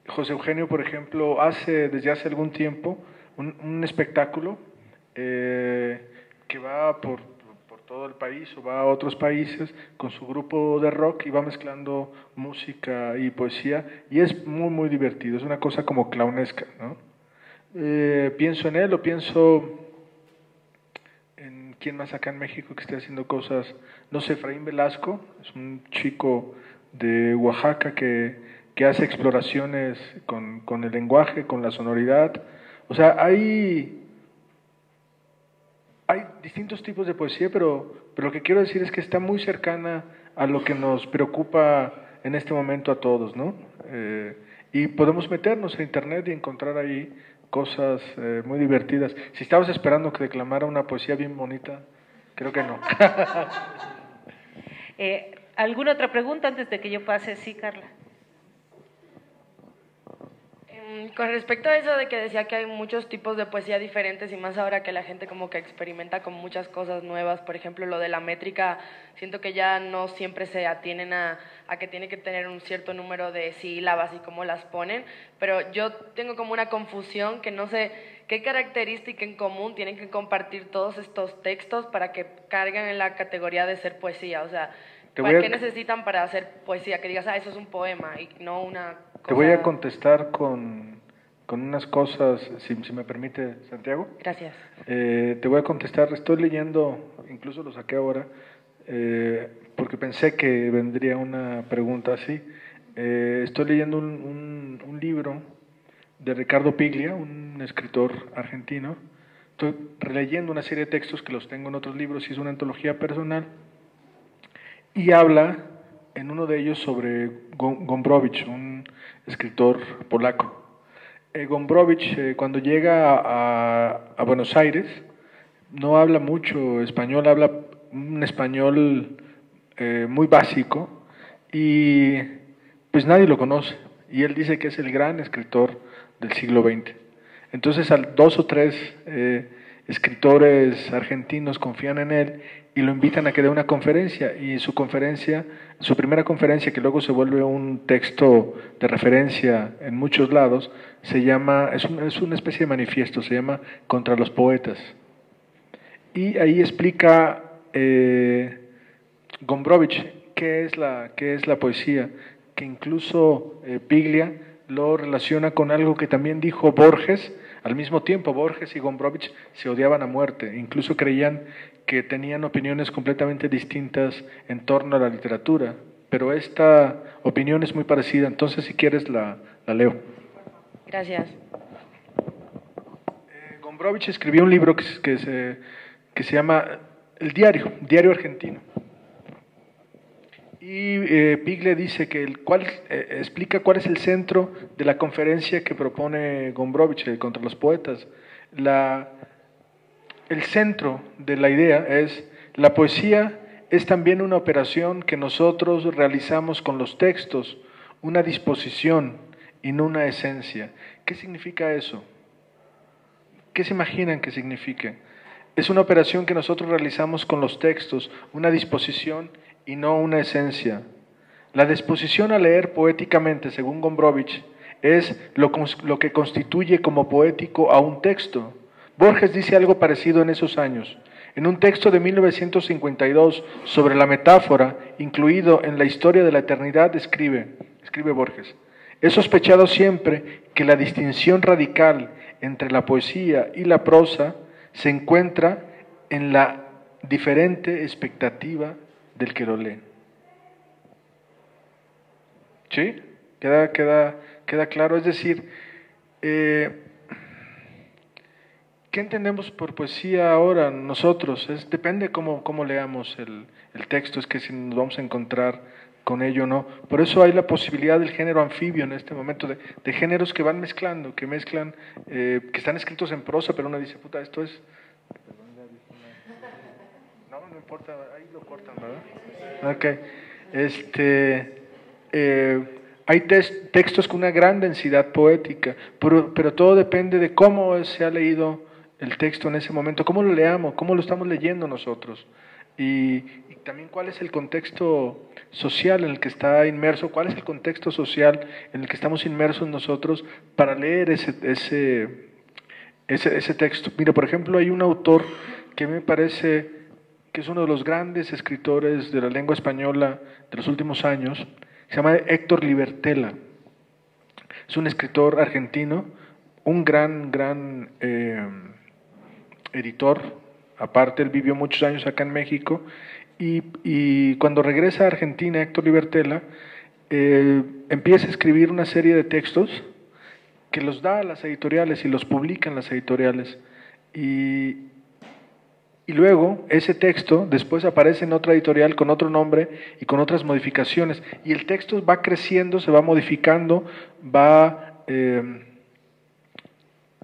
José Eugenio, por ejemplo, desde hace algún tiempo un espectáculo que va por todo el país o va a otros países con su grupo de rock y va mezclando música y poesía y es muy, muy divertido, es una cosa como clownesca, ¿no? Pienso en él o pienso en quién más acá en México que esté haciendo cosas, no sé, Efraín Velasco, es un chico de Oaxaca que hace exploraciones con el lenguaje, con la sonoridad, o sea, hay distintos tipos de poesía, pero lo que quiero decir es que está muy cercana a lo que nos preocupa en este momento a todos, ¿no? Y podemos meternos a internet y encontrar ahí cosas muy divertidas. Si estabas esperando que declamara una poesía bien bonita, creo que no. ¿Alguna otra pregunta antes de que yo pase? Sí, Carla. Con respecto a eso de que decía que hay muchos tipos de poesía diferentes y más ahora que la gente como que experimenta con muchas cosas nuevas, por ejemplo lo de la métrica, siento que ya no siempre se atienen a que tiene que tener un cierto número de sílabas y cómo las ponen, pero yo tengo como una confusión que no sé qué característica en común tienen que compartir todos estos textos para que carguen en la categoría de ser poesía, o sea, ¿para qué necesitan para hacer poesía? Que digas, eso es un poema y no una cosa... Te voy a contestar con unas cosas, si me permite, Santiago. Gracias. Te voy a contestar, estoy leyendo, incluso lo saqué ahora, porque pensé que vendría una pregunta así. Estoy leyendo un libro de Ricardo Piglia, un escritor argentino. Estoy releyendo una serie de textos que los tengo en otros libros y es una antología personal. Y habla en uno de ellos sobre Gombrowicz, un escritor polaco. Gombrowicz, cuando llega a Buenos Aires, no habla mucho español, habla un español muy básico y pues nadie lo conoce. Y él dice que es el gran escritor del siglo XX. Entonces, dos o tres escritores argentinos confían en él y lo invitan a que dé una conferencia. Y su primera conferencia, que luego se vuelve un texto de referencia en muchos lados, es una especie de manifiesto, se llama Contra los Poetas. Y ahí explica Gombrowicz qué es la poesía, que incluso Piglia lo relaciona con algo que también dijo Borges. Al mismo tiempo, Borges y Gombrowicz se odiaban a muerte, incluso creían que tenían opiniones completamente distintas en torno a la literatura, pero esta opinión es muy parecida, entonces si quieres la leo. Gracias. Gombrowicz escribió un libro que se llama El Diario Argentino. Y Piglia dice que explica cuál es el centro de la conferencia que propone Gombrowicz contra los poetas. El centro de la idea es: la poesía es también una operación que nosotros realizamos con los textos, una disposición y no una esencia. ¿Qué significa eso? ¿Qué se imaginan que signifique? Es una operación que nosotros realizamos con los textos, una disposición y no una esencia. La disposición a leer poéticamente, según Gombrowicz, es lo que constituye como poético a un texto. Borges dice algo parecido en esos años. En un texto de 1952 sobre la metáfora, incluido en la historia de la eternidad, escribe Borges: he sospechado siempre que la distinción radical entre la poesía y la prosa se encuentra en la diferente expectativa del que lo lee. ¿Sí? ¿Queda claro? Es decir, ¿qué entendemos por poesía ahora nosotros? Depende cómo leamos el texto, es que si nos vamos a encontrar con ello o no. Por eso hay la posibilidad del género anfibio en este momento, de géneros que van mezclando, que están escritos en prosa, pero uno dice, puta, esto es... No importa, ahí lo cortan, ¿verdad? Ok. Hay textos con una gran densidad poética, pero todo depende de cómo se ha leído el texto en ese momento, cómo lo leamos, cómo lo estamos leyendo nosotros, y también cuál es el contexto social en el que está inmerso, cuál es el contexto social en el que estamos inmersos nosotros para leer ese texto. Mira, por ejemplo, hay un autor que me parece que es uno de los grandes escritores de la lengua española de los últimos años, se llama Héctor Libertela. Es un escritor argentino, un gran editor. Aparte, él vivió muchos años acá en México y cuando regresa a Argentina, Héctor Libertela empieza a escribir una serie de textos que los da a las editoriales y los publica en las editoriales. Y luego ese texto después aparece en otra editorial con otro nombre y con otras modificaciones. Y el texto va creciendo, se va modificando,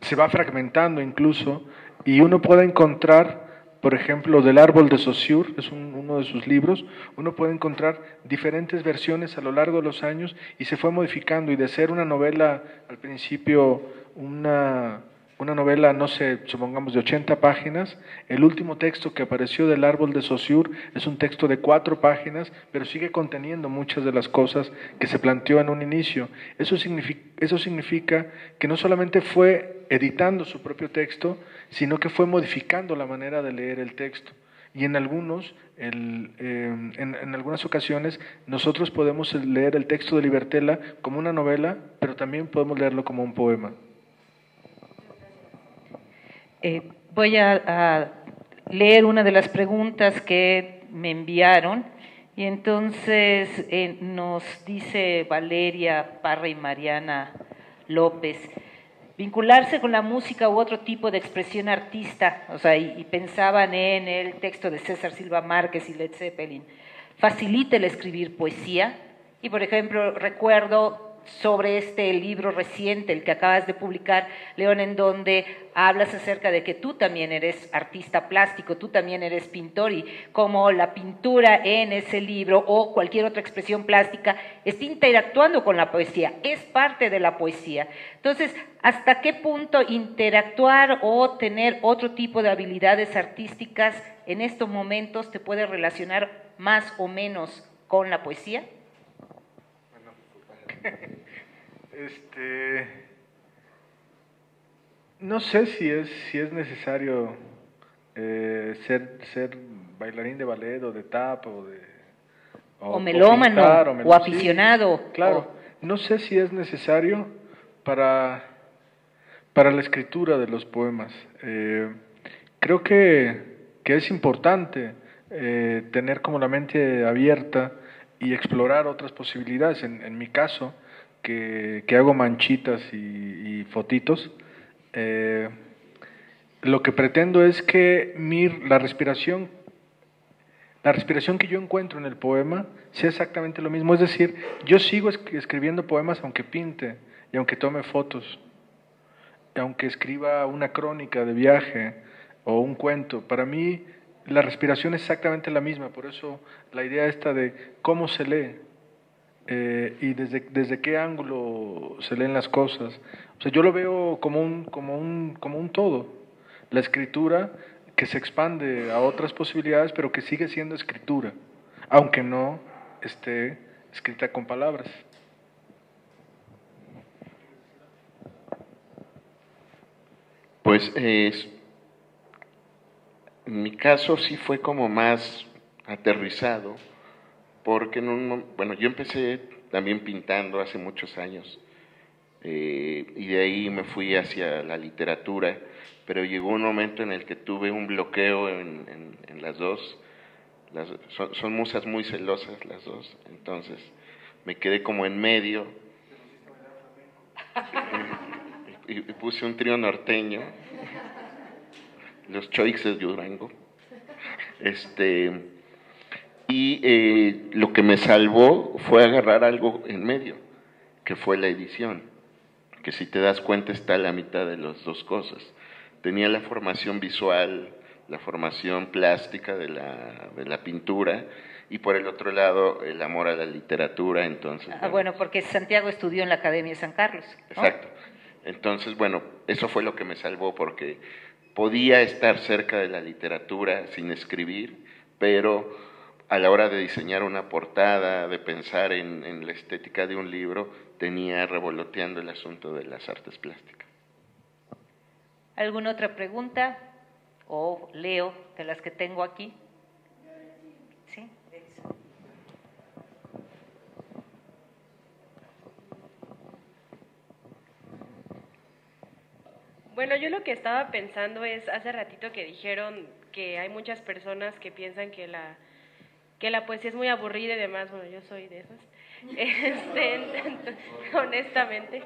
se va fragmentando incluso. Y uno puede encontrar, por ejemplo, del Árbol de Saussure, es uno de sus libros, uno puede encontrar diferentes versiones a lo largo de los años y se fue modificando. Y de ser una novela, al principio, una novela, no sé, supongamos de 80 páginas, el último texto que apareció del Árbol de Saussure es un texto de 4 páginas, pero sigue conteniendo muchas de las cosas que se planteó en un inicio. Eso significa que no solamente fue editando su propio texto, sino que fue modificando la manera de leer el texto. Y en algunas ocasiones nosotros podemos leer el texto de Libertela como una novela, pero también podemos leerlo como un poema. Voy a leer una de las preguntas que me enviaron y entonces nos dice Valeria Parra y Mariana López: vincularse con la música u otro tipo de expresión artista, o sea, y pensaban en el texto de César Silva Márquez y Led Zeppelin, facilita el escribir poesía. Y por ejemplo, recuerdo sobre este libro reciente, el que acabas de publicar, León, en donde hablas acerca de que tú también eres artista plástico, tú también eres pintor, y como la pintura en ese libro o cualquier otra expresión plástica está interactuando con la poesía, es parte de la poesía. Entonces, ¿hasta qué punto interactuar o tener otro tipo de habilidades artísticas en estos momentos te puede relacionar más o menos con la poesía? No sé si es necesario ser bailarín de ballet o de tap o melómano pintar, o aficionado. Sí, claro, no sé si es necesario para la escritura de los poemas. Creo que es importante tener como la mente abierta y explorar otras posibilidades. En mi caso, que hago manchitas y fotitos, lo que pretendo es que la respiración que yo encuentro en el poema sea exactamente lo mismo. Es decir, yo sigo escribiendo poemas aunque pinte y aunque tome fotos, aunque escriba una crónica de viaje o un cuento. Para mí la respiración es exactamente la misma, por eso la idea esta de cómo se lee y desde qué ángulo se leen las cosas. O sea, yo lo veo como un todo. La escritura que se expande a otras posibilidades, pero que sigue siendo escritura, aunque no esté escrita con palabras. Pues en mi caso sí fue como más aterrizado, porque bueno, yo empecé también pintando hace muchos años, y de ahí me fui hacia la literatura, pero llegó un momento en el que tuve un bloqueo en las dos. Son musas muy celosas las dos, entonces me quedé como en medio y puse un trío norteño, los Choix de Durango, y lo que me salvó fue agarrar algo en medio, que fue la edición, que si te das cuenta está a la mitad de las dos cosas. Tenía la formación visual, la formación plástica de la pintura, y por el otro lado el amor a la literatura. Entonces, bueno, porque Santiago estudió en la Academia de San Carlos, ¿no? Exacto. Entonces, bueno, eso fue lo que me salvó, porque podía estar cerca de la literatura sin escribir, pero a la hora de diseñar una portada, de pensar en la estética de un libro, tenía revoloteando el asunto de las artes plásticas. ¿Alguna otra pregunta? O leo de las que tengo aquí. ¿Sí? Bueno, yo lo que estaba pensando es, hace ratito que dijeron que hay muchas personas que piensan que la poesía es muy aburrida y demás. Bueno, yo soy de esas, honestamente,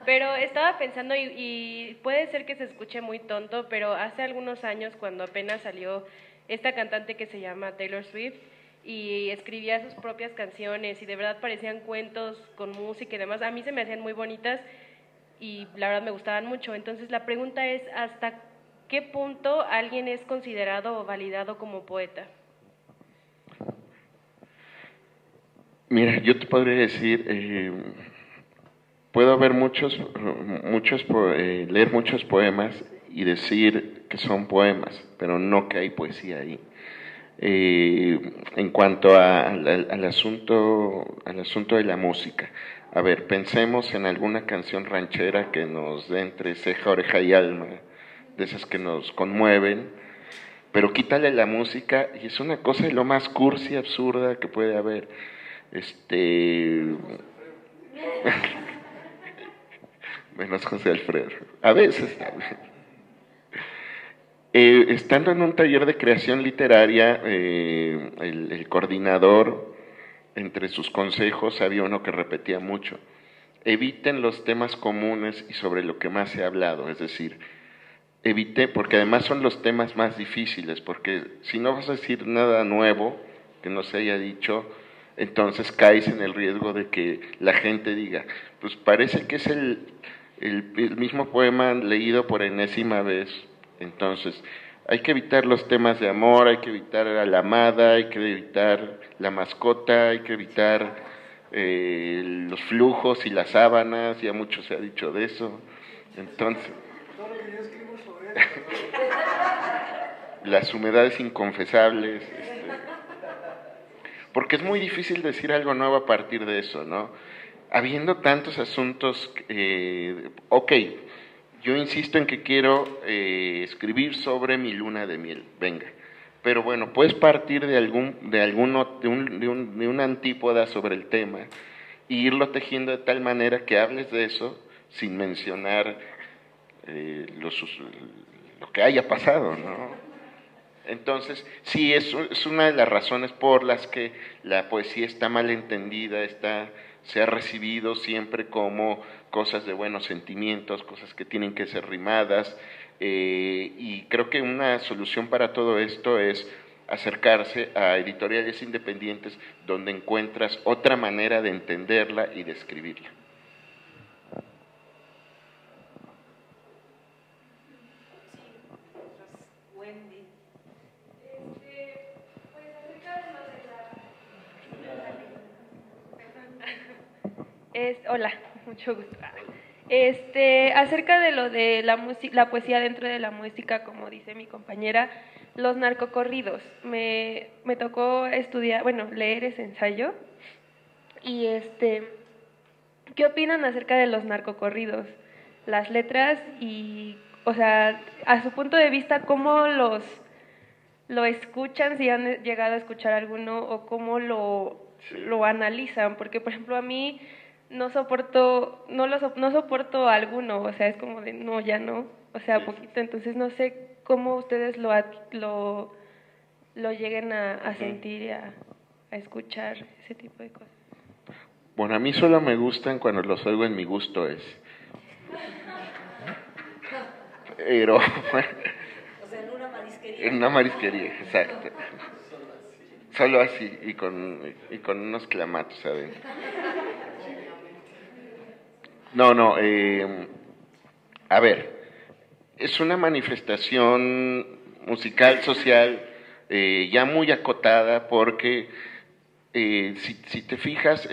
pero estaba pensando, y puede ser que se escuche muy tonto, pero hace algunos años, cuando apenas salió esta cantante que se llama Taylor Swift, y escribía sus propias canciones, y de verdad parecían cuentos con música y demás, a mí se me hacían muy bonitas, y la verdad me gustaban mucho. Entonces la pregunta es, ¿hasta qué punto alguien es considerado o validado como poeta? Mira, yo te podría decir, puedo ver leer muchos poemas y decir que son poemas, pero no que hay poesía ahí. En cuanto al asunto de la música, a ver, pensemos en alguna canción ranchera que nos dé entre ceja, oreja y alma, de esas que nos conmueven, pero quítale la música y es una cosa de lo más cursi, absurda que puede haber. Menos José Alfredo, a veces también. Estando en un taller de creación literaria, el coordinador, entre sus consejos, había uno que repetía mucho: eviten los temas comunes y sobre lo que más se ha hablado, es decir, porque además son los temas más difíciles, porque si no vas a decir nada nuevo que no se haya dicho, entonces caes en el riesgo de que la gente diga, pues parece que es el mismo poema leído por enésima vez. Entonces, hay que evitar los temas de amor, hay que evitar a la amada, hay que evitar la mascota, hay que evitar los flujos y las sábanas, ya mucho se ha dicho de eso. Entonces, las humedades inconfesables, porque es muy difícil decir algo nuevo a partir de eso, ¿no? Habiendo tantos asuntos, ok, yo insisto en que quiero escribir sobre mi luna de miel, venga, pero bueno, puedes partir de una antípoda sobre el tema e irlo tejiendo de tal manera que hables de eso sin mencionar lo que haya pasado, ¿no? Entonces, sí, eso es una de las razones por las que la poesía está mal entendida, se ha recibido siempre como cosas de buenos sentimientos, cosas que tienen que ser rimadas, y creo que una solución para todo esto es acercarse a editoriales independientes donde encuentras otra manera de entenderla y de escribirla. Hola, mucho gusto. Acerca de lo de la poesía dentro de la música, como dice mi compañera, los narcocorridos. Me tocó estudiar, bueno, leer ese ensayo. Y ¿qué opinan acerca de los narcocorridos? Las letras y, o sea, a su punto de vista, ¿cómo lo escuchan, si han llegado a escuchar alguno, o cómo lo analizan? Porque, por ejemplo, a mí no soporto alguno, o sea, es como de no, ya no, o sea, sí, poquito, entonces no sé cómo ustedes lo lleguen a sentir y a escuchar ese tipo de cosas. Bueno, a mí solo me gustan cuando los oigo en mi gusto es. Pero, bueno, o sea, en una marisquería. En una marisquería, exacto. Solo así, y con unos clamatos, ¿saben? No, a ver, es una manifestación musical, social, ya muy acotada, porque si te fijas,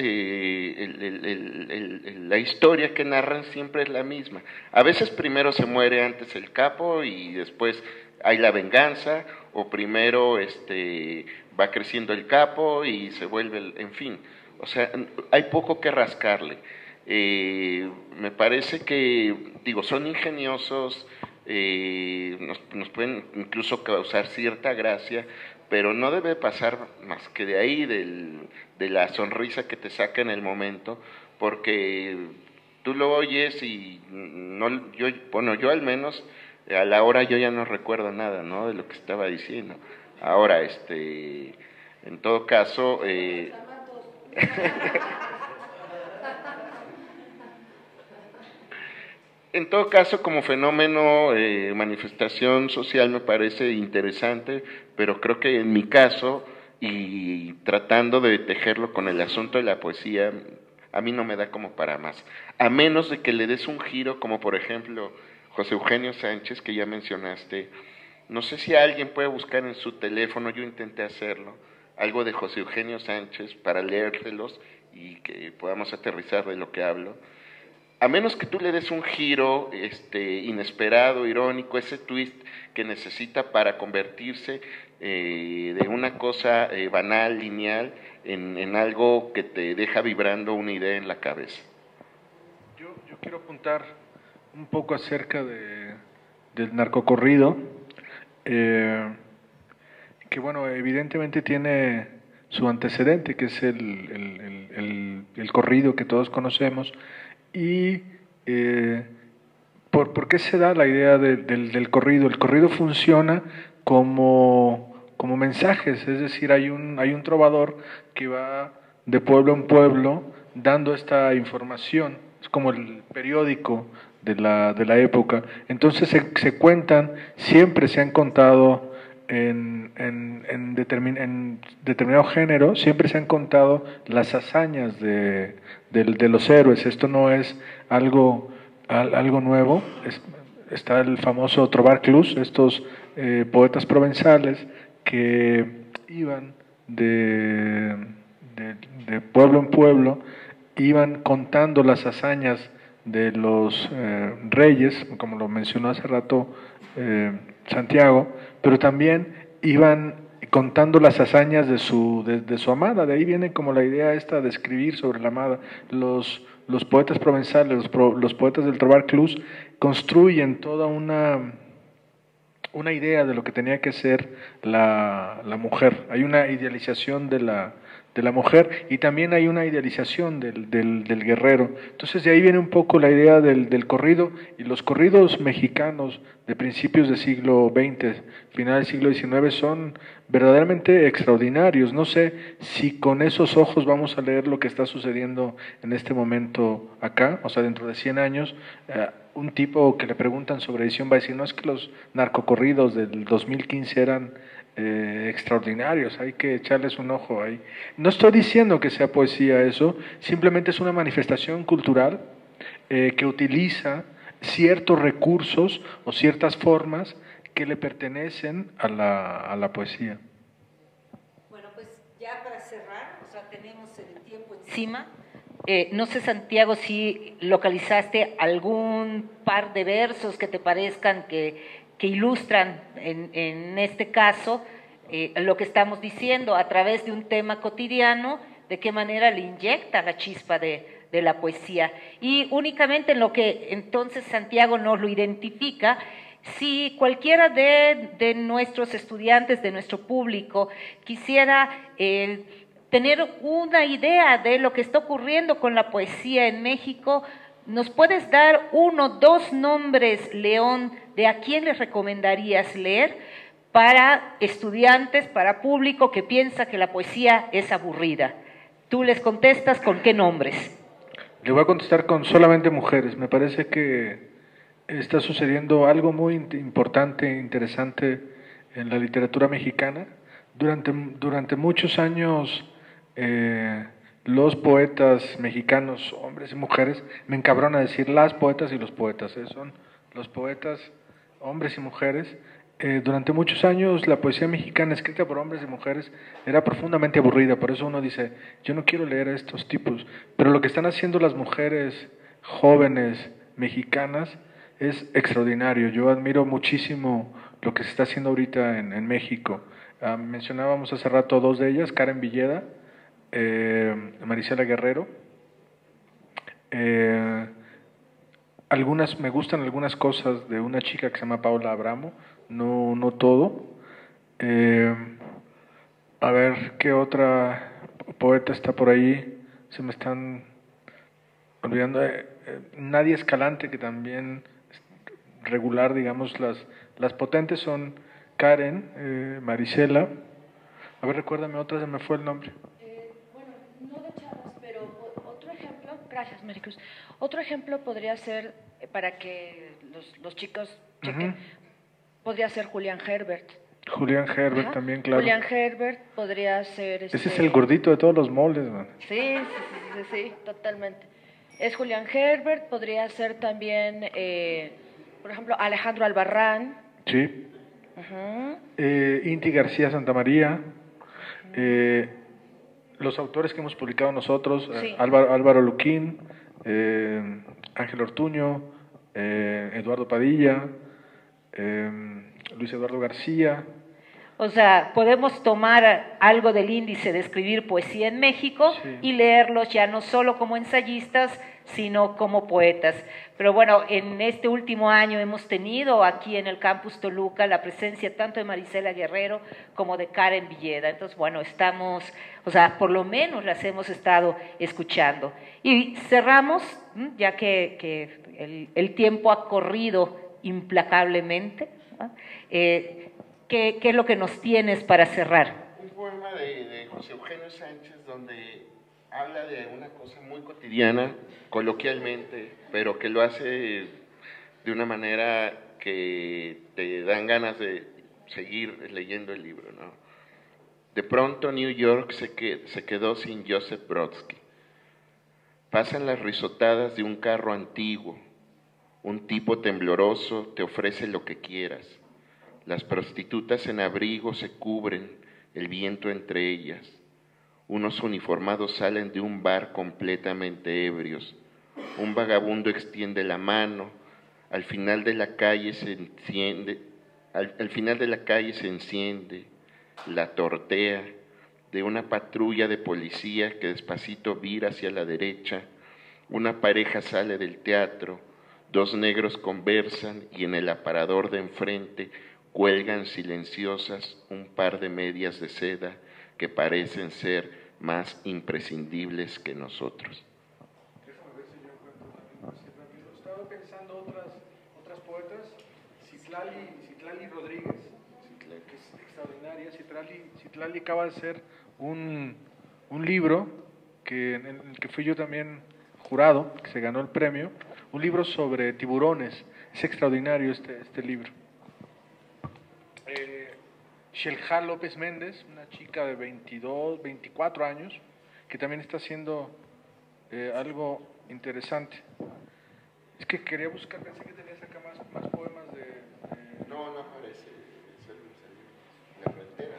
la historia que narran siempre es la misma. A veces primero se muere antes el capo y después hay la venganza, o primero va creciendo el capo y se vuelve, en fin, o sea, hay poco que rascarle. Me parece que, son ingeniosos, nos pueden incluso causar cierta gracia, pero no debe pasar más que de ahí, de la sonrisa que te saca en el momento, porque tú lo oyes y yo al menos a la hora yo ya no recuerdo nada, ¿no?, de lo que estaba diciendo. Ahora, en todo caso, en todo caso, como fenómeno, manifestación social me parece interesante, pero creo que en mi caso, y tratando de tejerlo con el asunto de la poesía, a mí no me da como para más. A menos de que le des un giro, como por ejemplo José Eugenio Sánchez, que ya mencionaste. No sé si alguien puede buscar en su teléfono, yo intenté hacerlo, algo de José Eugenio Sánchez para leérselos y que podamos aterrizar de lo que hablo. A menos que tú le des un giro inesperado, irónico, ese twist que necesita para convertirse de una cosa banal, lineal, en algo que te deja vibrando una idea en la cabeza. Yo quiero apuntar un poco acerca del narcocorrido, que bueno, evidentemente tiene su antecedente, que es el corrido que todos conocemos. Y ¿por qué se da la idea del corrido? El corrido funciona como mensajes, es decir, hay un trovador que va de pueblo en pueblo dando esta información, es como el periódico de la época. Entonces se cuentan, siempre se han contado en determinado género siempre se han contado las hazañas de los héroes. Esto no es algo nuevo. Está el famoso Trobar Clus, estos poetas provenzales que iban de pueblo en pueblo, iban contando las hazañas de los reyes, como lo mencionó hace rato Santiago, pero también iban contando las hazañas de su amada. De ahí viene como la idea esta de escribir sobre la amada. Los poetas provenzales, los poetas del Trobar Clus construyen toda una idea de lo que tenía que ser la mujer. Hay una idealización de la mujer y también hay una idealización del guerrero. Entonces de ahí viene un poco la idea del corrido, y los corridos mexicanos de principios del siglo XX, final del siglo XIX, son verdaderamente extraordinarios. No sé si con esos ojos vamos a leer lo que está sucediendo en este momento acá, o sea, dentro de 100 años, un tipo que le preguntan sobre edición va a decir, no, es que los narcocorridos del 2015 eran extraordinarios, hay que echarles un ojo ahí. No estoy diciendo que sea poesía eso, simplemente es una manifestación cultural que utiliza ciertos recursos o ciertas formas que le pertenecen a la poesía. Bueno, pues ya para cerrar, o sea, tenemos el tiempo encima. No sé, Santiago, si localizaste algún par de versos que te parezcan que ilustran en este caso lo que estamos diciendo a través de un tema cotidiano, de qué manera le inyecta la chispa de la poesía. Y únicamente en lo que entonces Santiago nos lo identifica, si cualquiera de nuestros estudiantes, de nuestro público, quisiera tener una idea de lo que está ocurriendo con la poesía en México, ¿nos puedes dar 1, 2 nombres, León, de a quién les recomendarías leer para estudiantes, para público que piensa que la poesía es aburrida? Tú les contestas con qué nombres. Le voy a contestar con solamente mujeres. Me parece que está sucediendo algo muy importante, interesante en la literatura mexicana. Durante muchos años los poetas mexicanos, hombres y mujeres, me encabrona decir las poetas y los poetas, son los poetas, hombres y mujeres. Durante muchos años la poesía mexicana escrita por hombres y mujeres era profundamente aburrida, por eso uno dice, yo no quiero leer a estos tipos, pero lo que están haciendo las mujeres jóvenes mexicanas es extraordinario. Yo admiro muchísimo lo que se está haciendo ahorita en México. Mencionábamos hace rato 2 de ellas, Karen Villeda, Marisela Guerrero. Me gustan algunas cosas de una chica que se llama Paula Abramo, no todo. A ver, ¿qué otra poeta está por ahí? Se me están olvidando. Nadia Escalante, que también es regular, digamos, las potentes son Karen, Marisela. A ver, recuérdame otra, se me fue el nombre. Bueno, no de chavas, pero otro ejemplo, gracias Maricruz, otro ejemplo podría ser, para que los chicos chequen, podría ser Julián Herbert. Julián Herbert. Ajá. También, claro. Julián Herbert podría ser... Ese es el gordito de todos los moldes, man. Sí, totalmente. Es Julián Herbert, podría ser también, por ejemplo, Alejandro Albarrán. Sí. Inti García Santamaría. Los autores que hemos publicado nosotros, sí. Álvaro Luquín, Ángel Ortuño, Eduardo Padilla, Luis Eduardo García. O sea, podemos tomar algo del índice de escribir poesía en México, sí, y leerlos ya no solo como ensayistas, sino como poetas. Pero bueno, en este último año hemos tenido aquí en el Campus Toluca la presencia tanto de Marisela Guerrero como de Karen Villeda. Entonces, bueno, estamos, o sea, por lo menos las hemos estado escuchando. Y cerramos, ya que el tiempo ha corrido implacablemente, ¿no? ¿Qué es lo que nos tienes para cerrar? Un poema de José Eugenio Sánchez donde habla de una cosa muy cotidiana, coloquialmente, pero que lo hace de una manera que te dan ganas de seguir leyendo el libro, ¿no? De pronto New York se quedó sin Joseph Brodsky. Pasan las risotadas de un carro antiguo. Un tipo tembloroso te ofrece lo que quieras. Las prostitutas en abrigo se cubren, el viento entre ellas. Unos uniformados salen de un bar completamente ebrios. Un vagabundo extiende la mano. Al final de la calle se enciende la tortea de una patrulla de policía que despacito vira hacia la derecha. Una pareja sale del teatro. Dos negros conversan y en el aparador de enfrente cuelgan silenciosas un par de medias de seda que parecen ser más imprescindibles que nosotros. Estaba pensando otras poetas, Citlali Rodríguez, que es extraordinaria. Citlali acaba de hacer un libro en el que fui yo también jurado, que se ganó el premio, un libro sobre tiburones. Es extraordinario este libro. Shelja López Méndez, una chica de 22, 24 años, que también está haciendo algo interesante. Es que quería buscar, pensé que tenías acá más poemas de... No aparece la frontera.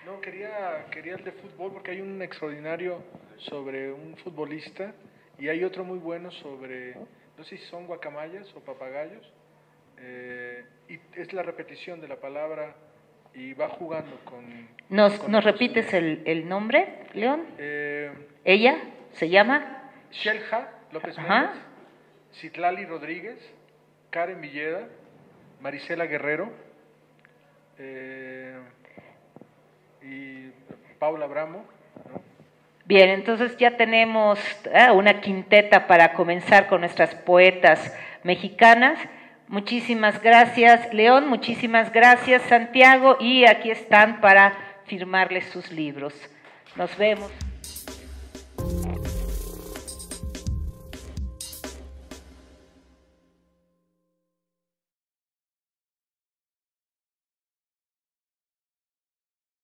No, quería el de fútbol, porque hay un extraordinario sobre un futbolista y hay otro muy bueno sobre, no sé si son guacamayas o papagayos, y es la repetición de la palabra y va jugando con... ¿Nos repites el nombre, León? ¿Ella se llama? Shelja López Méndez, Citlali Rodríguez, Karen Villeda, Marisela Guerrero y Paula Bramo, ¿no? Bien, entonces ya tenemos una quinteta para comenzar con nuestras poetas mexicanas. Muchísimas gracias, León, muchísimas gracias, Santiago, y aquí están para firmarles sus libros. Nos vemos.